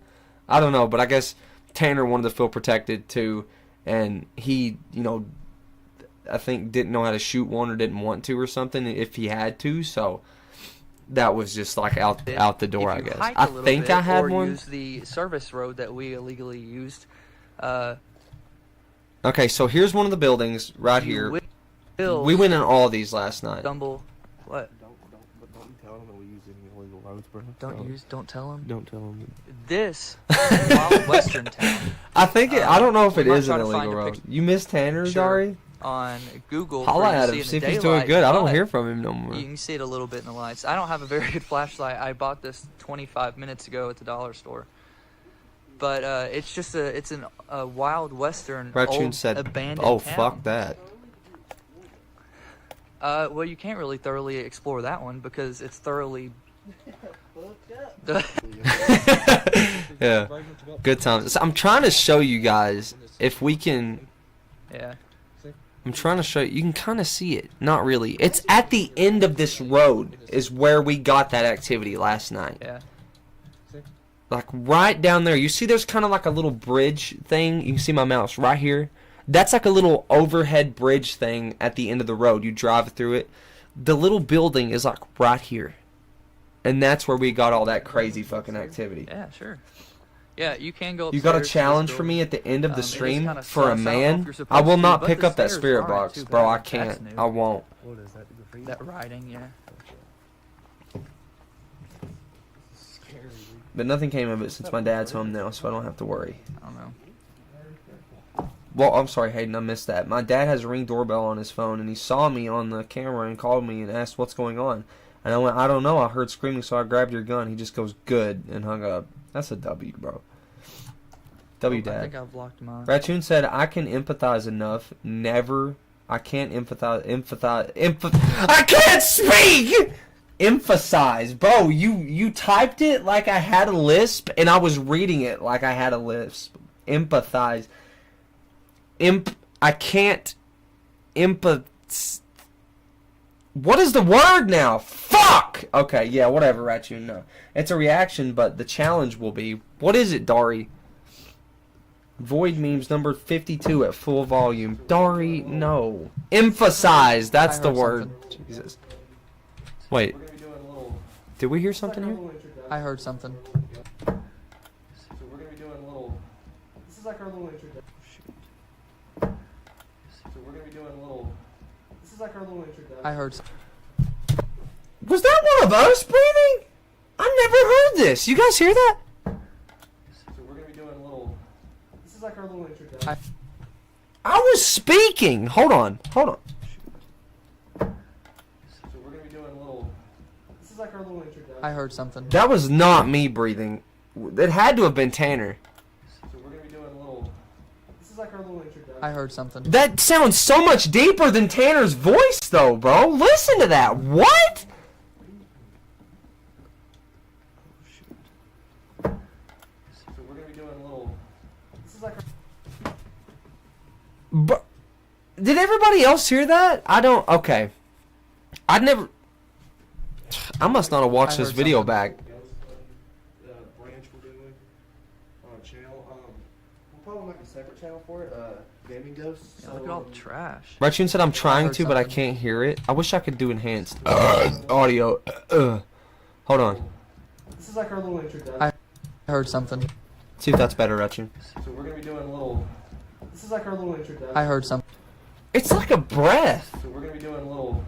I don't know, but I guess Tanner wanted to feel protected too, and he, you know, I think didn't know how to shoot one or didn't want to or something if he had to, so that was just like out the door, I guess. I think I had one. Use the service road that we illegally used. Okay, so here's one of the buildings right here. We went in all these last night. What? Don't tell them that we use any illegal roads, bro. Don't tell them. Don't tell them. This is Wild Western Town. I think I don't know if it is an illegal road. You miss Tanner, Dari? On Google. Holla at him, see if he's doing good. I don't hear from him no more. You can see it a little bit in the lights. I don't have a very good flashlight. I bought this 25 minutes ago at the dollar store. but it's just a wild western Raccoon old said, abandoned "Oh town. fuck that." Well, you can't really thoroughly explore that one because it's thoroughly. Yeah, good times. So I'm trying to show you guys if we can. Yeah. I'm trying to show you. You can kind of see it. Not really. It's at the end of this road is where we got that activity last night. Yeah. Like right down there. You see there's kind of like a little bridge thing. You can see my mouse right here. That's like a little overhead bridge thing at the end of the road. You drive through it. The little building is like right here. And that's where we got all that crazy fucking activity. Yeah, sure. Yeah, you can go upstairs. You got a to this challenge for building. me at the end of the It is stream kinda for a sus. I don't know if man? you're supposed I will to, not but pick the up that stairs spirit are box, too, bro. I that's can't. new. I won't. What is that? The green? That riding, yeah. Scary. But nothing came of it since my dad's home now, so I don't have to worry. I don't know. Well, I'm sorry, Hayden, I missed that. My dad has a Ring doorbell on his phone, and he saw me on the camera and called me and asked what's going on. And I went, I don't know, I heard screaming, so I grabbed your gun. He just goes, good, and hung up. That's a W, bro. W, I Dad. think I've locked mine. Raccoon said, I can empathize enough. Never. I can't I can't speak! Emphasize. Bro, you typed it like I had a lisp, and I was reading it like I had a lisp. Empathize. I can't What is the word now? Fuck! Okay, yeah, whatever, Raccoon, no. It's a reaction, but the challenge will be... What is it, Dari? Void memes number 52 at full volume. Dari, no. Emphasize, that's the word. Jesus. Wait. Did we hear something here? I heard something. So we're gonna be doing a little. This is like our little introduction. So we're gonna be doing a little. This is like our little introduction. I heard. Was that one of us breathing? I never heard this. You guys hear that? So we're gonna be doing a little. This is like our little introduction. I was speaking. Hold on. Hold on. So we're gonna be doing a little. This is like our little introduction. I heard something. That was not me breathing. It had to have been Tanner. So we're gonna be doing a little. This is like our little introduction. I heard something. That sounds so much deeper than Tanner's voice, though, bro. Listen to that. What? So we're gonna be doing a little. This is like. But did everybody else hear that? I don't. Okay. I never. I must not have watched I this heard video something. back. Branch we're doing on a channel. We'll probably make a separate channel for it. Gaming Ghosts. Yeah, look at all the trash. Raccoon said I'm trying heard to, but I something. can't hear it. I wish I could do enhanced audio. Hold on. This is like our little introduction. I heard something. See if that's better, Raccoon. So we're gonna be doing a little. This is like our little introduction. I heard something. It's like a breath. So we're gonna be doing a little.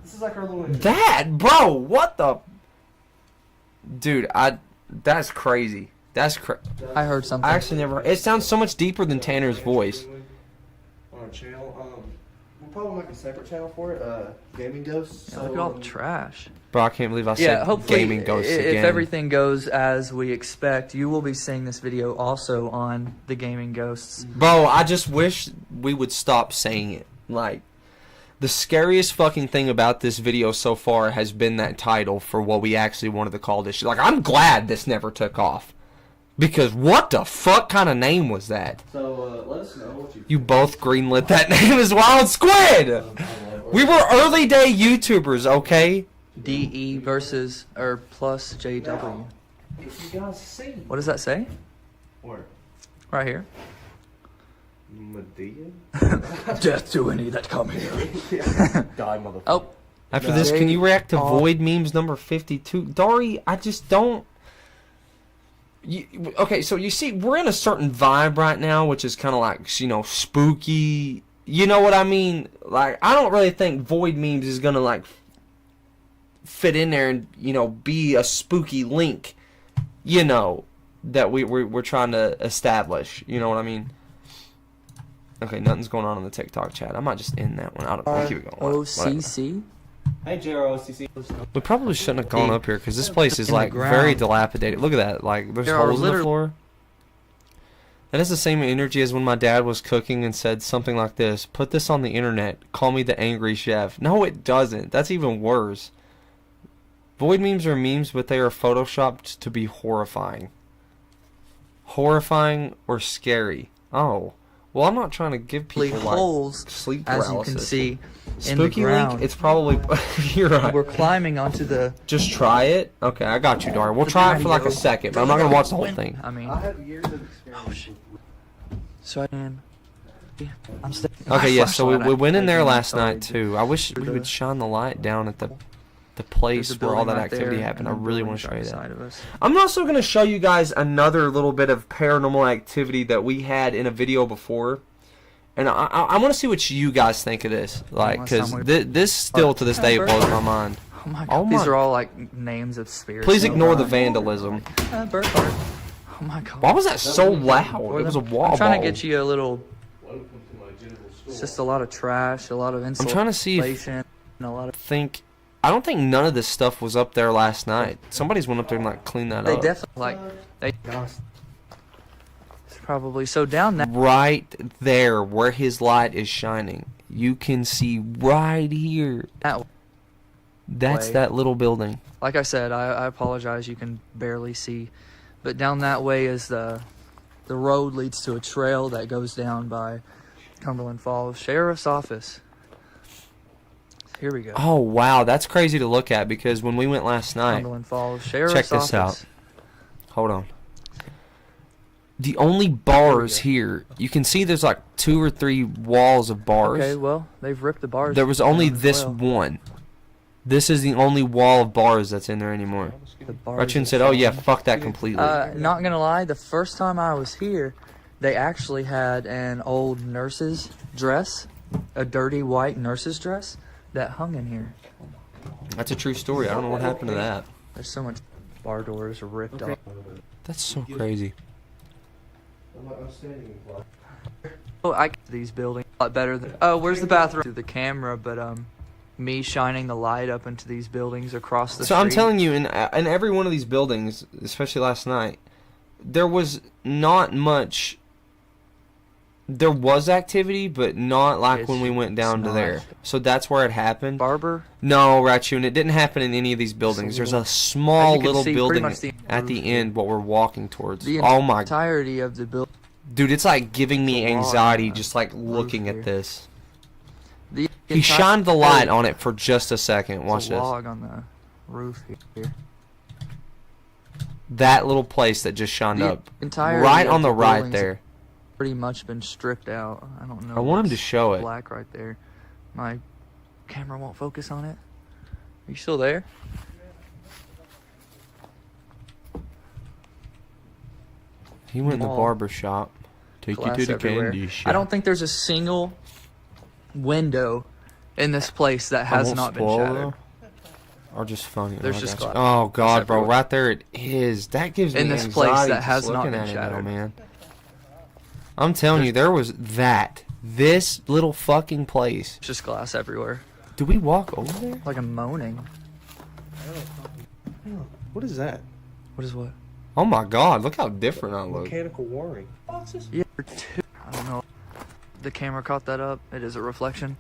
This is like our little introduction. That, bro, what the? Dude, that's crazy. That's I heard something. I actually never. It sounds so much deeper than Tanner's voice. On a channel. We'll probably make a separate channel for it. Gaming Ghosts. Yeah, look at all the trash. Bro, I can't believe I Yeah, said hopefully, gaming ghosts if again. everything goes as we expect, you will be seeing this video also on the Gaming Ghosts. Bro, I just wish we would stop saying it. Like, the scariest fucking thing about this video so far has been that title for what we actually wanted to call this shit. Like, I'm glad this never took off. Because what the fuck kind of name was that? So let us know what you. You both greenlit that name as Wild Squid! We were early day YouTubers, okay? DE versus or plus JW. If you guys see. What does that say? Or Right here. Medea. Death to any that come here. Die, motherfucker. Oh, After this, can you react to Oh. Void memes number 52? Dari, I just don't... Okay, so you see, we're in a certain vibe right now, which is kind of like, you know, spooky. You know what I mean? Like, I don't really think Void memes is gonna, like, fit in there and, you know, be a spooky link, you know, that we're trying to establish. You know what I mean? Okay, nothing's going on in the TikTok chat. I might just end that one. I don't know. Keep it going. Whatever. OCC. Hey, JROCC. We probably shouldn't have gone up here because this place is In the like very ground. dilapidated. Look at that. Like, there's There are holes in the literally- floor. That has the same energy as when my dad was cooking and said something like this: "Put this on the internet. Call me the angry chef." No, it doesn't. That's even worse. Void memes are memes, but they are photoshopped to be horrifying. Horrifying or scary. Oh. Well, I'm not trying to give people holes, like sleep as paralysis. you can see, in Spooky the ground. Link, it's probably... You're right. We're climbing onto the... Just try it? Okay, I got you, Dar. We'll try it for like a second, but I'm not going to watch the whole thing. I mean... I have years of experience. So I can... I'm Okay, yeah, so we went in there last night, too. I wish we would shine the light down at the place where all that activity happened. I really want to show you that. I'm also going to show you guys another little bit of paranormal activity that we had in a video before. And I want to see what you guys think of this. Like, because this still to this day blows my mind. Oh my god, these are all like names of spirits. Please ignore the vandalism. Bird heart. Oh my god. Why was that so loud? It was a wall I'm trying ball. to get you a little... It's just a lot of trash, a lot of insulation. I'm trying to see if... and a lot of... I don't think none of this stuff was up there last night. Somebody's went up there and like cleaned that They up. definitely like they probably so down that Right there where his light is shining. You can see right here. That's way. that little building. Like I said, I apologize, you can barely see. But down that way is the road leads to a trail that goes down by Cumberland Falls Sheriff's Office. Here we go. Oh wow, that's crazy to look at because when we went last night, Cumberland Falls Sheriff's check this Office. out. Hold on. The only bars here, you can see there's like 2 or 3 walls of bars. Okay, well, they've ripped the bars. There was only down as this well. one. This is the only wall of bars that's in there anymore. The bars Rutchin said, "Oh yeah, fuck that completely." Not gonna lie, the first time I was here, they actually had an old nurse's dress, a dirty white nurse's dress that hung in here. That's a true story. I don't know what happened to that. There's so much bar doors ripped off. That's so crazy. Oh, I get these buildings a lot better than. Oh, where's the bathroom? Through the camera, but me shining the light up into these buildings across the street. So I'm telling you, in every one of these buildings, especially last night, there was not much. There was activity, but not like when we went down to there. So that's where it happened. Barber? No, Rachun, it didn't happen in any of these buildings. There's a small little see, building pretty much at the end what we're walking towards. The Oh my, entirety of the building. dude, it's like giving me There's a log anxiety on just like looking roof at here. this. The He shined the light on it for just a second. Watch There's a this. log on the roof here. That little place that just shined The up. entirety Right of on the right buildings there. Pretty much been stripped out. I don't know. I want him to what's show it. Black right there. My camera won't focus on it. Are you still there? He went in the Mall. barber shop. Take you Glass to the everywhere. candy shop. I don't think there's a single window in this place that I has won't not been spoil, shattered. though. Or just funny. There's I just got you. glass. Oh god, bro, everywhere. right there it is. That gives me In this anxiety place that just has not looking been at it now, shattered. man. I'm telling you, there was this little fucking place. It's just glass everywhere. Did we walk over there? Like I'm moaning. What is that? What is what? Oh my god, look how different I look. Mechanical wiring. Yeah, I don't know. The camera caught that up. It is a reflection.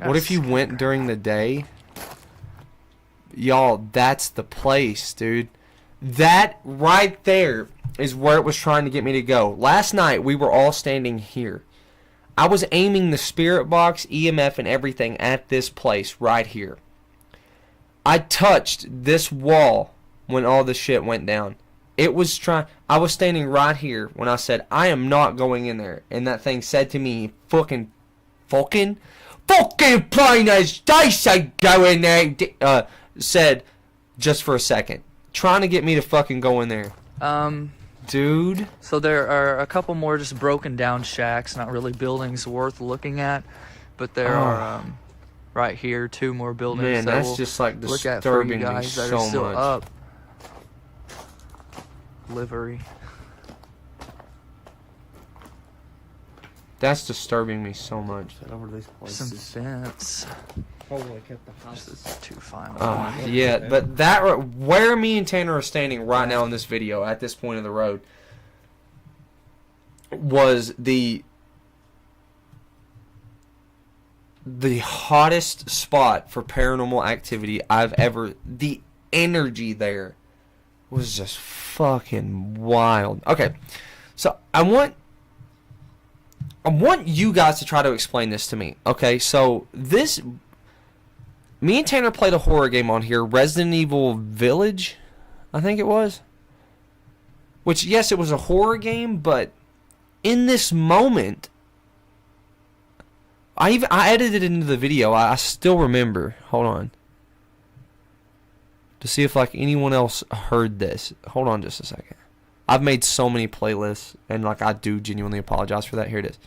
What if you went during the day? Y'all, that's the place, dude. That right there is where it was trying to get me to go. Last night, we were all standing here. I was aiming the spirit box, EMF, and everything at this place right here. I touched this wall when all this shit went down. I was standing right here when I said, I am not going in there. And that thing said to me, fucking plain as day say go in there, said, just for a second. Trying to get me to fucking go in there. Dude. So there are a couple more just broken down shacks, not really buildings worth looking at, but there are right here 2 more buildings. Man, that that's we'll just like look at for you disturbing me guys that so are still much. up. Livery. That's disturbing me so much. Over these Some places. fence. Oh, like at the house. This is too fine. Yeah, but where me and Tanner are standing right now in this video, at this point of the road, was the hottest spot for Paranormal Activity I've ever. The energy there was just fucking wild. Okay, so I want you guys to try to explain this to me. Okay, so me and Tanner played a horror game on here, Resident Evil Village, I think it was. Which, yes, it was a horror game, but in this moment, I edited it into the video. I still remember. Hold on. To see if like anyone else heard this. Hold on just a second. I've made so many playlists, and like I do genuinely apologize for that. Here it is.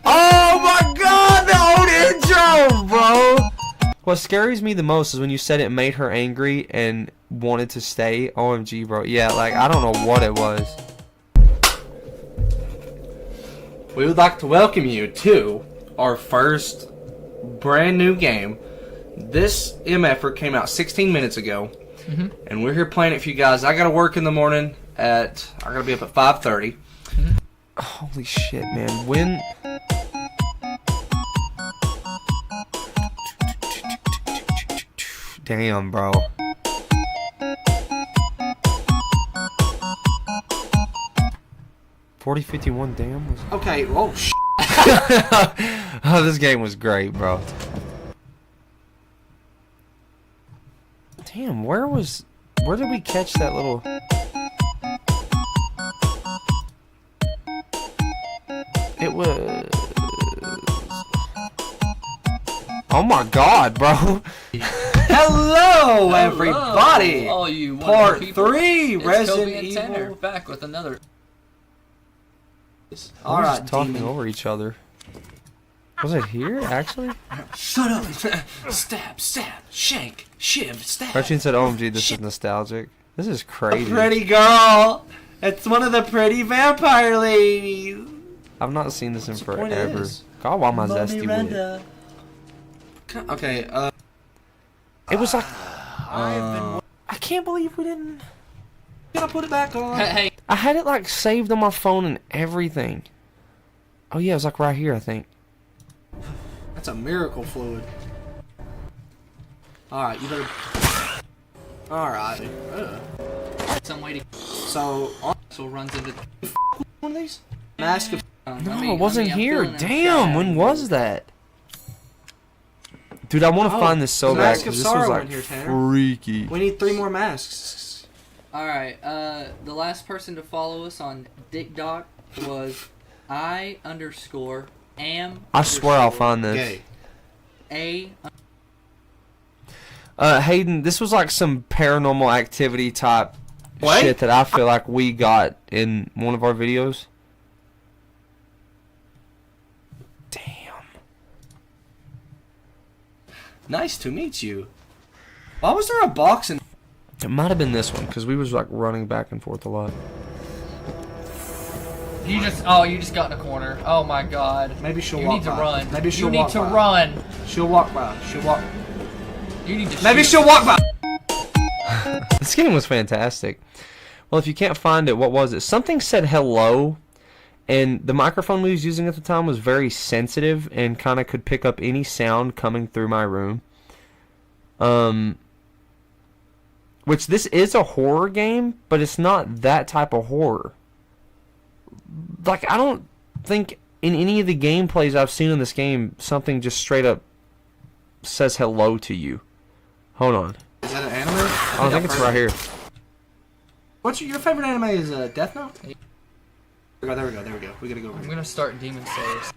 Oh my god, the old intro, bro! What scares me the most is when you said it made her angry and wanted to stay. OMG, bro. Yeah, like I don't know what it was. We would like to welcome you to our first brand new game. This MFer came out 16 minutes ago, and we're here playing it for you guys. I gotta work in the morning I gotta be up at 5:30. Holy shit, man. When... Damn, bro. $40.51, damn. Okay, oh shit. Oh, this game was great, bro. Damn, where did we catch that little... It was... Oh my god, bro. Hello, everybody. All you Part people. 3, It's Resident Coby&Tanner Evil. back with another. All right, talking over each other. Was it here, actually? Shut up. Stab, shank, shiv, stab. Archie said, OMG, this is nostalgic. This is crazy. Pretty girl. It's one of the pretty vampire ladies. I've not seen this in What's the point of forever. this? God, why am I zesty with it? Okay, It was like... I can't believe we didn't... Can I put it back on? Hey, I had it like saved on my phone and everything. Oh yeah, it was like right here, I think. That's a miracle fluid. Alright, you better... Alright. some way to. So, So runs into. one of these? Mask of... No, it wasn't here. Damn, when was that? Dude, I want to find this so bad Mask of because this was Sorrow like in here, Tanner. freaky. We need 3 more masks. Alright, the last person to follow us on DickDoc was I_am. I swear I'll find this. Gay. Hayden, this was like some Paranormal Activity type What? shit that I feel like we got in one of our videos. Damn. Nice to meet you. Why was there a box in... It might have been this one because we was like running back and forth a lot. You just got in a corner. Oh my god. Maybe she'll You walk need to by. run. Maybe she'll You need walk to by. run. She'll walk by. She'll walk... You need to Maybe shoot. she'll walk by. This game was fantastic. Well, if you can't find it, what was it? Something said hello, and the microphone we was using at the time was very sensitive and kind of could pick up any sound coming through my room. Which this is a horror game, but it's not that type of horror. Like, I don't think in any of the gameplays I've seen in this game, something just straight up says hello to you. Hold on. Is that an anime? I think it's right here. What's your favorite anime is Death Note? There we go. We gotta go over I'm here. gonna start Demon Slayers.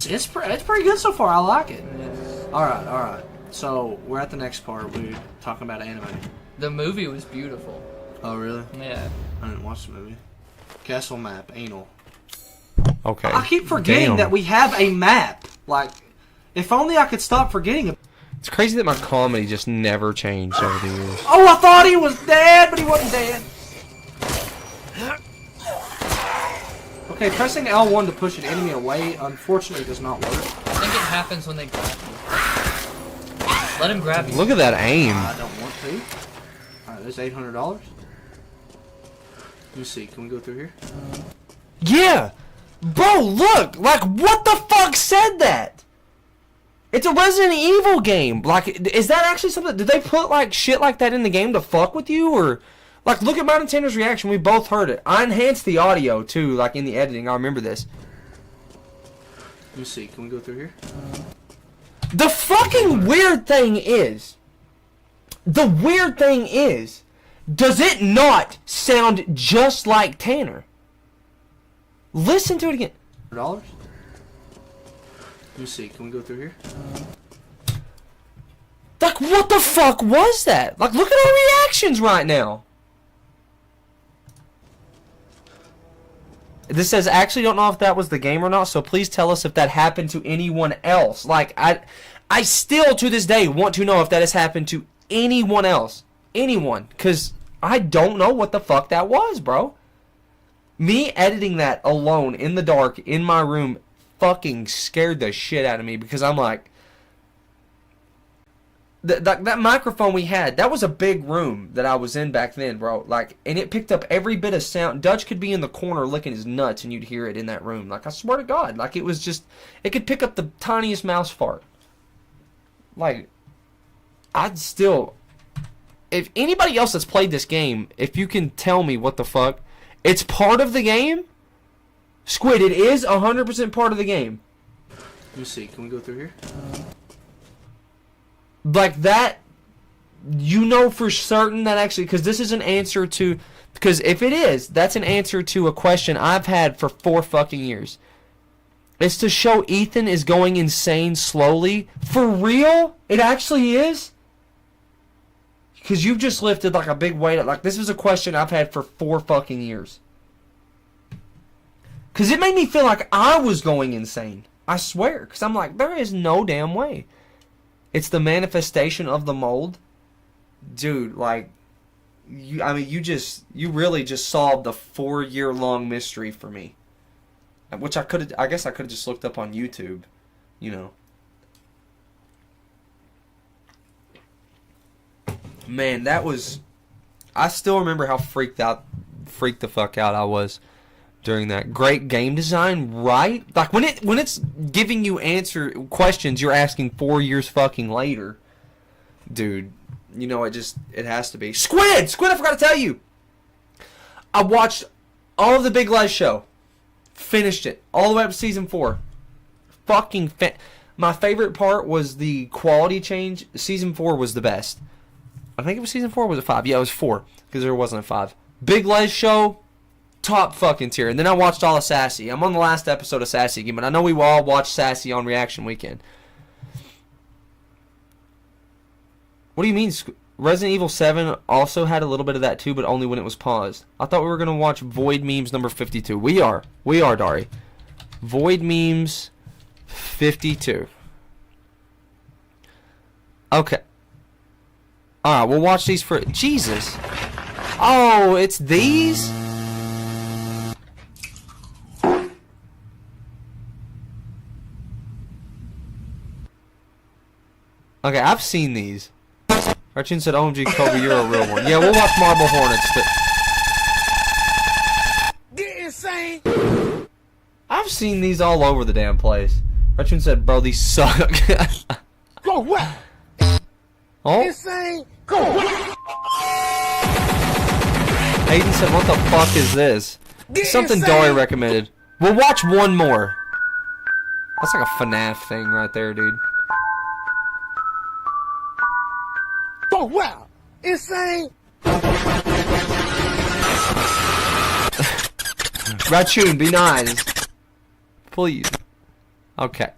It's pretty good so far. I like it. Yes. Alright. So, we're at the next part. We're talking about anime. The movie was beautiful. Oh, really? Yeah. I didn't watch the movie. Castle map. Anal. Okay. I keep forgetting Damn. that we have a map. Like, if only I could stop forgetting it. It's crazy that my comedy just never changed over the years. Oh, I thought he was dead, but he wasn't dead. Okay, pressing L1 to push an enemy away, unfortunately, does not work. I think it happens when they grab you. Let him grab you. Look at that aim. I don't want to. Alright, there's $800. me see. Can we go through here? Yeah! Bro, look! Like, what the fuck said that? It's a Resident Evil game. Like, is that actually something? Did they put, like, shit like that in the game to fuck with you? Or, like, look at mine and Tanner's reaction. We both heard it. I enhanced the audio, too, like, in the editing. I remember this. Let me see. Can we go through here? The fucking weird thing is, does it not sound just like Tanner? Listen to it again. $100? Let me see. Can we go through here? Like, what the fuck was that? Like, look at our reactions right now. This says, actually don't know if that was the game or not, so please tell us if that happened to anyone else. Like, I still, to this day, want to know if that has happened to anyone else. Anyone. Because I don't know what the fuck that was, bro. Me editing that alone, in the dark, in my room, fucking scared the shit out of me. Because I'm like... That microphone we had, that was a big room that I was in back then, bro. Like, and it picked up every bit of sound. Dutch could be in the corner licking his nuts and you'd hear it in that room. Like, I swear to God. Like, it was just... It could pick up the tiniest mouse fart. Like, I'd still... If anybody else that's played this game, if you can tell me what the fuck... It's part of the game? Squid, it is 100% part of the game. Let me see. Can we go through here? Like that, you know for certain that actually, because this is an answer to, because if it is, that's an answer to a question I've had for 4 fucking years. It's to show Ethan is going insane slowly. For real? It actually is? Because you've just lifted like a big weight. Like, this is a question I've had for 4 fucking years. Because it made me feel like I was going insane. I swear. Because I'm like, there is no damn way. It's the manifestation of the mold. Dude, like, you really just solved the 4-year-long mystery for me. Which I guess I could have just looked up on YouTube, you know. Man, that was... I still remember how freaked the fuck out I was during that. Great game design, right? Like, when it's giving you questions you're asking 4 years fucking later. Dude, you know, it has to be. Squid, I forgot to tell you! I watched all of the Big Les show. Finished it. All the way up to season 4. Fucking my favorite part was the quality change. Season 4 was the best. I think it was season 4 or was it 5? Yeah, it was 4. Because there wasn't a 5. Big Les show, top fucking tier. And then I watched all of Sassy. I'm on the last episode of Sassy again, but I know we all watched Sassy on Reaction Weekend. What do you mean? Resident Evil 7 also had a little bit of that too, but only when it was paused. I thought we were going to watch Void Memes number 52. We are, Dari. Void Memes 52. Okay. Alright, we'll watch these for... Jesus. Oh, it's these? Okay, I've seen these. Archie said, OMG, Coby, you're a real one. Yeah, we'll watch Marble Hornets. Get insane! I've seen these all over the damn place. Archie said, bro, these suck. Go what? Oh? Insane! Go what? Aiden said, what the fuck is this? Get Something insane! Dory recommended. We'll watch one more. That's like a FNAF thing right there, dude. Go what? Insane! Raccoon, be nice. Please. Okay.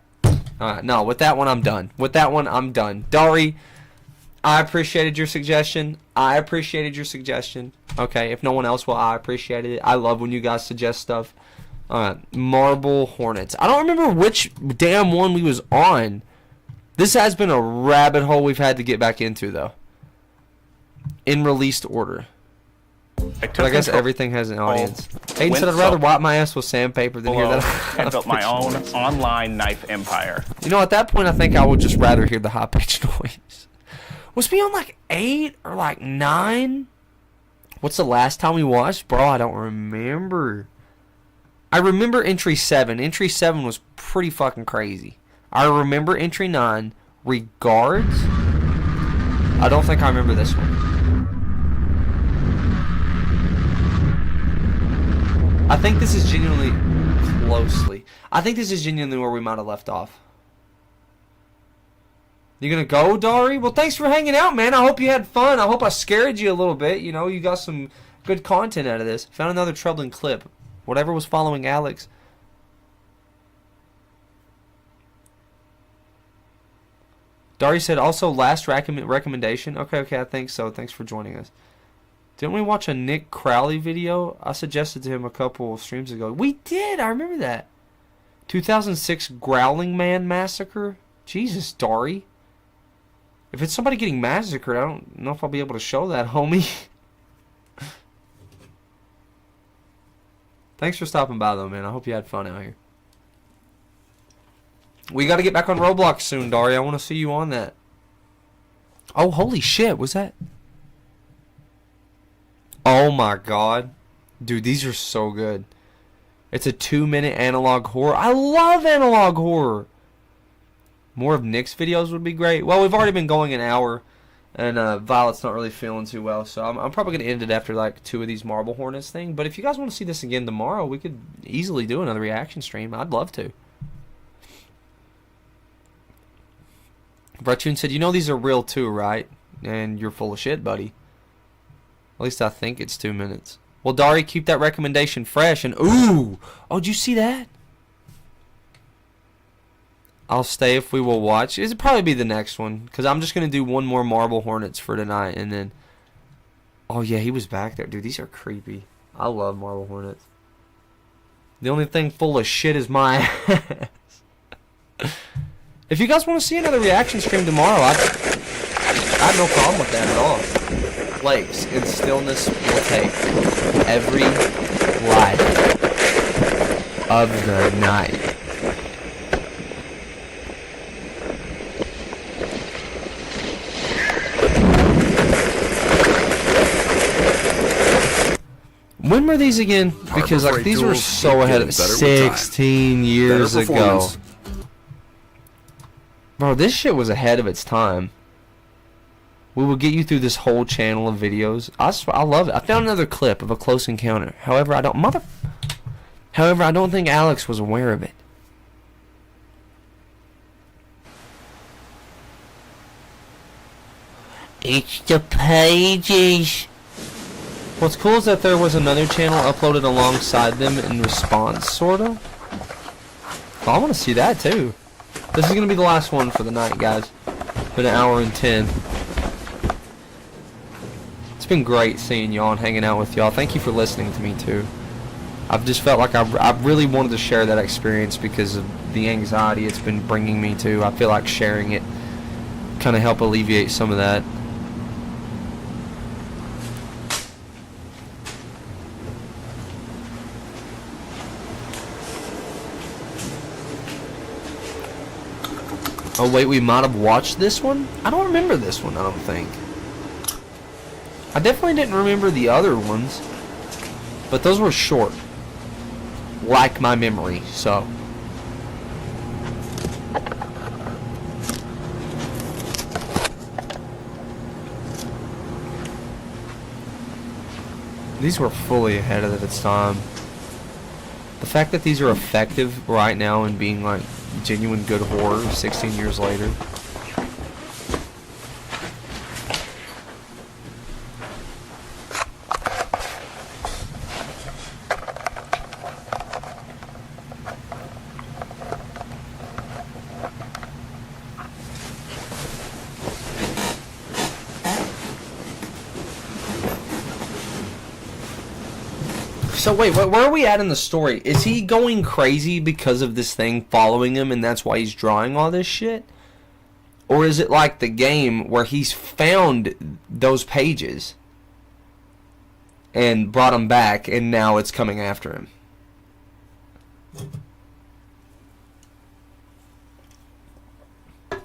Alright, no, with that one I'm done. Dari, I appreciated your suggestion. Okay, if no one else will, I appreciated it. I love when you guys suggest stuff. Alright, Marble Hornets. I don't remember which damn one we was on. This has been a rabbit hole we've had to get back into, though. In released order. But I guess everything has an audience. Aiden said I'd rather wipe my ass with sandpaper than hear that. I built my own online knife empire. You know, at that point, I think I would just rather hear the high-pitched noise. Was we on like 8 or like 9 What's the last time we watched? Bro, I don't remember. I remember entry 7. Entry 7 was pretty fucking crazy. I remember entry 9. Regards? I don't think I remember this one. I think this is genuinely closely. I think this is genuinely where we might have left off. You gonna go, Dari? Well, thanks for hanging out, man. I hope you had fun. I hope I scared you a little bit. You know, you got some good content out of this. Found another troubling clip. Whatever was following Alex. Dari said, also last recommendation. Okay, I think so. Thanks for joining us. Didn't we watch a Nick Crowley video? I suggested to him a couple of streams ago. We did. I remember that. 2006 Growling Man Massacre. Jesus, Dari. If it's somebody getting massacred, I don't know if I'll be able to show that, homie. Thanks for stopping by, though, man. I hope you had fun out here. We got to get back on Roblox soon, Dari. I want to see you on that. Oh, holy shit. Was that? Oh, my God. Dude, these are so good. It's a 2-minute analog horror. I love analog horror. More of Nick's videos would be great. Well, we've already been going an hour, and Violet's not really feeling too well, so I'm probably going to end it after like 2 of these Marble Hornets thing. But if you guys want to see this again tomorrow, we could easily do another reaction stream. I'd love to. Bretune said, you know these are real too, right? And you're full of shit, buddy. At least I think it's 2 minutes. Well, Dari, keep that recommendation fresh. And ooh, oh, did you see that? I'll stay if we will watch. It'll probably be the next one, because I'm just going to do one more Marble Hornets for tonight, and then... Oh, yeah, he was back there. Dude, these are creepy. I love Marble Hornets. The only thing full of shit is my ass. If you guys want to see another reaction stream tomorrow, I have no problem with that at all. Place and stillness will take every life of the night. When were these again? Because like these were so ahead of 16 years ago. Bro, this shit was ahead of its time. We will get you through this whole channel of videos. I love it. I found another clip of a close encounter. However, I don't think Alex was aware of it. It's the pages. What's cool is that there was another channel uploaded alongside them in response, sort of. Oh, I want to see that too. This is going to be the last one for the night, guys. Been an hour and 10. It's been great seeing y'all and hanging out with y'all. Thank you for listening to me too. I've just felt like I really wanted to share that experience because of the anxiety it's been bringing me to. I feel like sharing it kind of help alleviate some of that. Oh wait, we might have watched this one? I don't remember this one, I don't think. I definitely didn't remember the other ones. But those were short. Like my memory, so. These were fully ahead of its time. The fact that these are effective right now and being like genuine good horror 16 years later. So wait, where are we at in the story? Is he going crazy because of this thing following him and that's why he's drawing all this shit? Or is it like the game where he's found those pages and brought them back and now it's coming after him?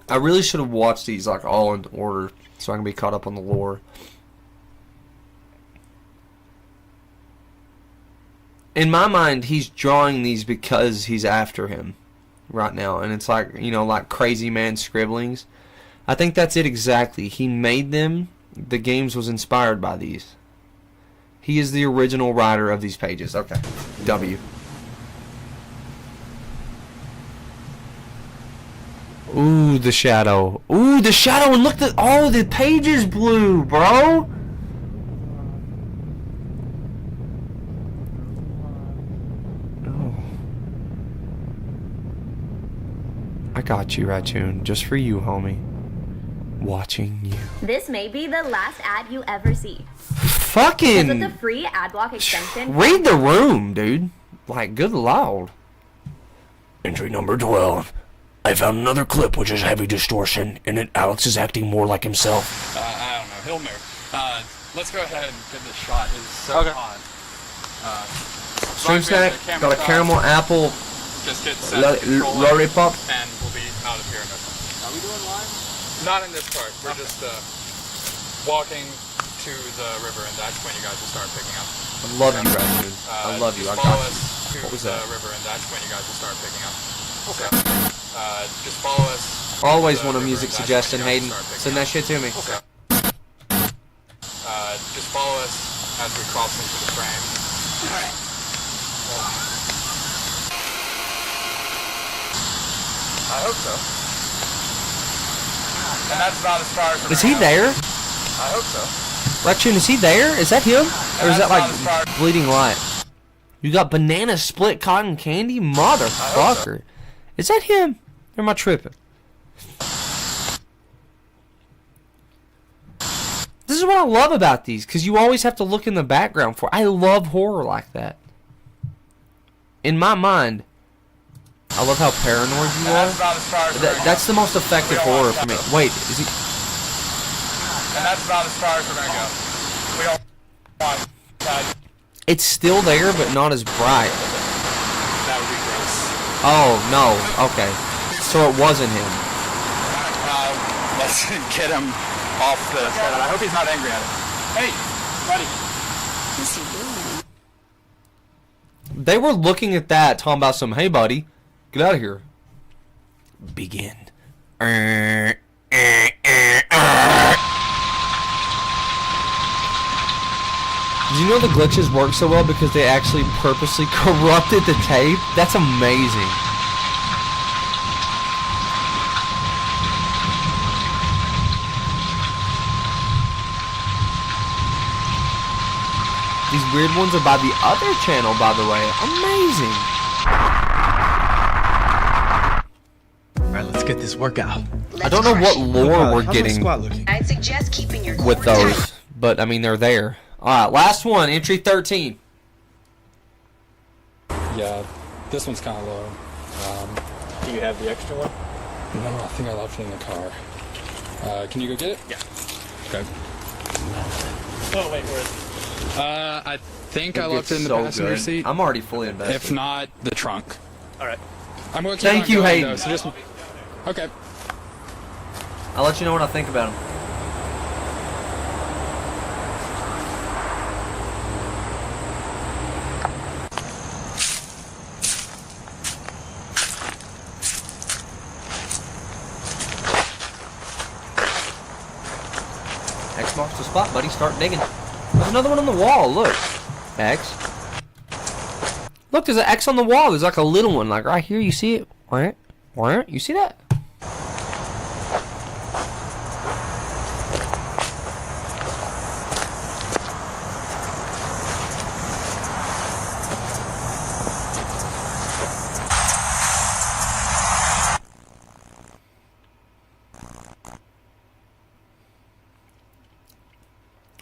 I really should have watched these like all in order so I can be caught up on the lore. in my mind, he's drawing these because he's after him right now. And it's like, you know, like Crazy Man scribblings. I think that's it exactly. He made them. The games was inspired by these. He is the original writer of these pages. Okay. W. Ooh, the shadow. Ooh, the shadow. And look at... Oh, the page is blue, bro. Oh. I got you, Raccoon. Just for you, homie. Watching you. This may be the last ad you ever see. Fucking... With the free ad block extension. Read the room, dude. Like, good lord. Entry number 12. I found another clip which is heavy distortion. In it, Alex is acting more like himself. I don't know. He'll move. Let's go ahead and get this shot. It's so hot. Stream snack, got a caramel apple Just get set. lollipop. And we'll be out of here in a second. Are we doing live? Not in this part. We're just walking to the river, and that's when you guys will start picking up. I love you, Raccoon. I love you. I got you. What was the that? river, and that's when you guys will start picking up. Okay. Just follow us. Always to want a the music river, and that's suggestion, when you Hayden. guys will start Send that shit to me. Okay. Just follow us as we cross into the frame. Alright. I hope so. And that's about as far as we're Is he gonna go. there? I hope so. Raccoon, is he there? Is that him? Or is that like that's not as far- Bleeding Light? You got banana split cotton candy? Motherfucker. Is that him? Or am I tripping? This is what I love about these, because you always have to look in the background for. I love horror like that. In my mind, I love how paranoid you are. That's about as far as we're gonna That's the most effective We don't horror want for me. that. Wait, is he? And that's about as far as we're gonna go. We don't want that. It's still there, but not as bright. That would be gross. Oh no. Okay. So it wasn't him. Let's get him off the set. I hope he's not angry at it. Hey, buddy. They were looking at that, talking about some. Hey, buddy, get out of here. Begin. Did you know the glitches work so well because they actually purposely corrupted the tape? That's amazing. These weird ones are by the other channel, by the way. Amazing. Alright, let's get this workout. I don't know what lore we're How's my getting squat looking? I'd suggest keeping your with core tight. those, but I mean, they're there. Alright, last one, entry 13. Yeah, this one's kind of low. Do you have the extra one? No, I think I left it in the car. Can you go get it? Yeah. Okay. Oh, wait, where is it? I think I It left gets it in the so passenger good. seat. I'm already fully invested. If not, the trunk. All right. I'm going to keep Thank on you, going, Hayden. though, so just... Okay. I'll let you know what I think about him. X marks the spot, buddy. Start digging. There's another one on the wall. Look. X. Look, there's an X on the wall. There's like a little one, like right here. You see it? Where? You see that?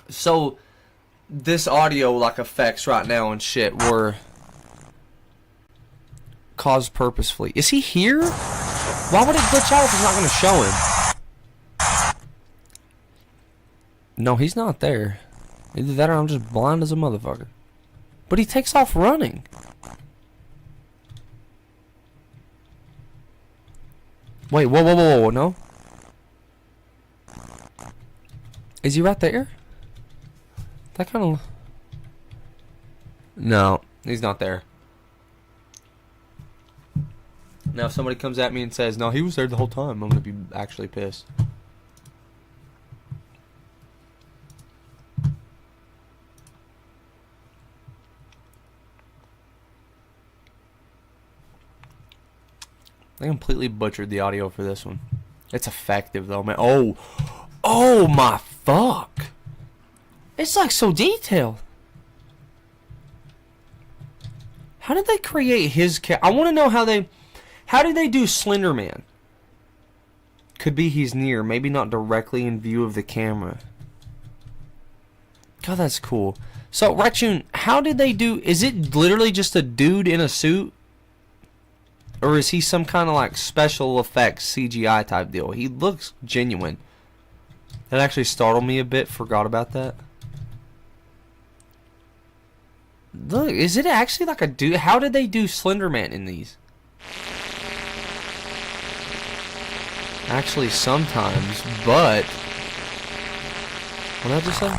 So, this audio like effects right now and shit were caused purposefully. Is he here? Why would it glitch out if it's not going to show him? No, he's not there. Either that or I'm just blind as a motherfucker. But he takes off running. Wait, whoa, no? Is he right there? That kind of... No. He's not there. Now, if somebody comes at me and says, no, he was there the whole time, I'm going to be actually pissed. I completely butchered the audio for this one. It's effective, though, man. Oh my fuck. It's like so detailed. How did they create his I want to know how did they do Slender Man? Could be he's near, maybe not directly in view of the camera. God, that's cool. So, Ratchun, how did they do, is it literally just a dude in a suit? Or is he some kind of like special effects CGI type deal? He looks genuine. That actually startled me a bit, forgot about that. Look, is it actually like a dude? How did they do Slender Man in these? Actually, sometimes, but... What did I just say?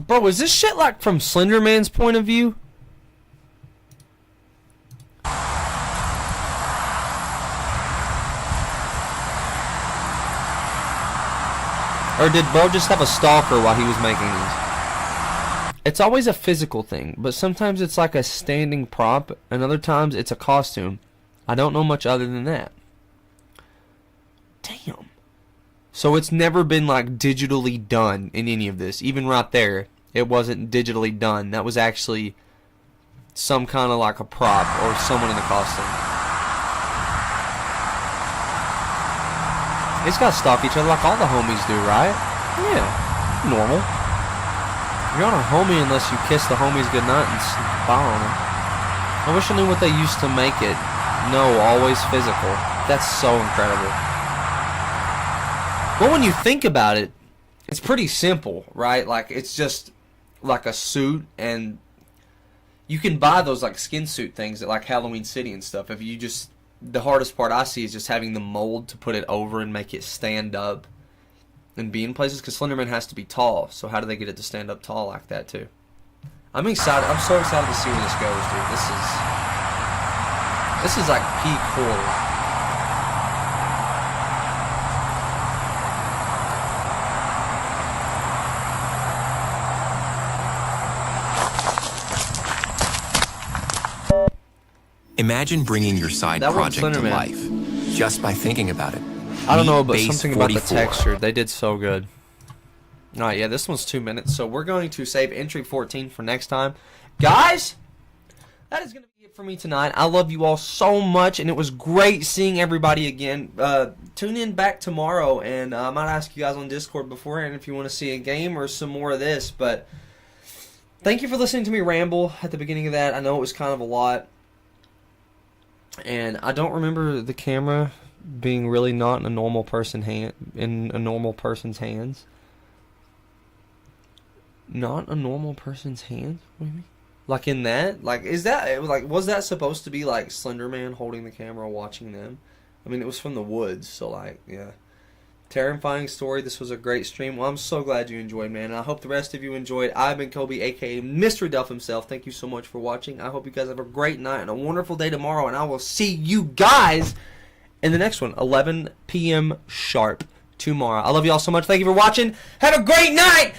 Bro, is this shit like from Slender Man's point of view? Or did bro just have a stalker while he was making these? It's always a physical thing, but sometimes it's like a standing prop, and other times it's a costume. I don't know much other than that. Damn. So it's never been like digitally done in any of this. Even right there, it wasn't digitally done. That was actually some kind of like a prop or someone in the costume. It's got to stalk each other like all the homies do, right? Yeah, normal. You're not a homie unless you kiss the homies goodnight and spy on them. I wish I knew what they used to make it. No, always physical. That's so incredible. Well, when you think about it, it's pretty simple, right? Like, it's just like a suit, and you can buy those like skin suit things at like Halloween City and stuff. If you just, the hardest part I see is just having the mold to put it over and make it stand up and be in places, because Slenderman has to be tall. So how do they get it to stand up tall like that too? I'm excited. I'm so excited to see where this goes, dude. This is like peak horror. Imagine bringing your side project to Slenderman. life just by thinking about it. I don't know, but Base something about the 44. texture. They did so good. Alright, yeah, this one's 2 minutes, so we're going to save entry 14 for next time. Guys, that is going to be it for me tonight. I love you all so much, and it was great seeing everybody again. Tune in back tomorrow, and I might ask you guys on Discord beforehand if you want to see a game or some more of this, but thank you for listening to me ramble at the beginning of that. I know it was kind of a lot, and I don't remember the camera being really not in a normal person's hands. Not a normal person's hands? What do you mean? Like in that? Like, is that, like, was that supposed to be like Slender Man holding the camera watching them? I mean, it was from the woods, so like, yeah. Terrifying story. This was a great stream. Well, I'm so glad you enjoyed, man. And I hope the rest of you enjoyed. I've been Coby, aka MrDelph himself. Thank you so much for watching. I hope you guys have a great night and a wonderful day tomorrow. And I will see you guys in the next one, 11 p.m. sharp tomorrow. I love you all so much. Thank you for watching. Have a great night.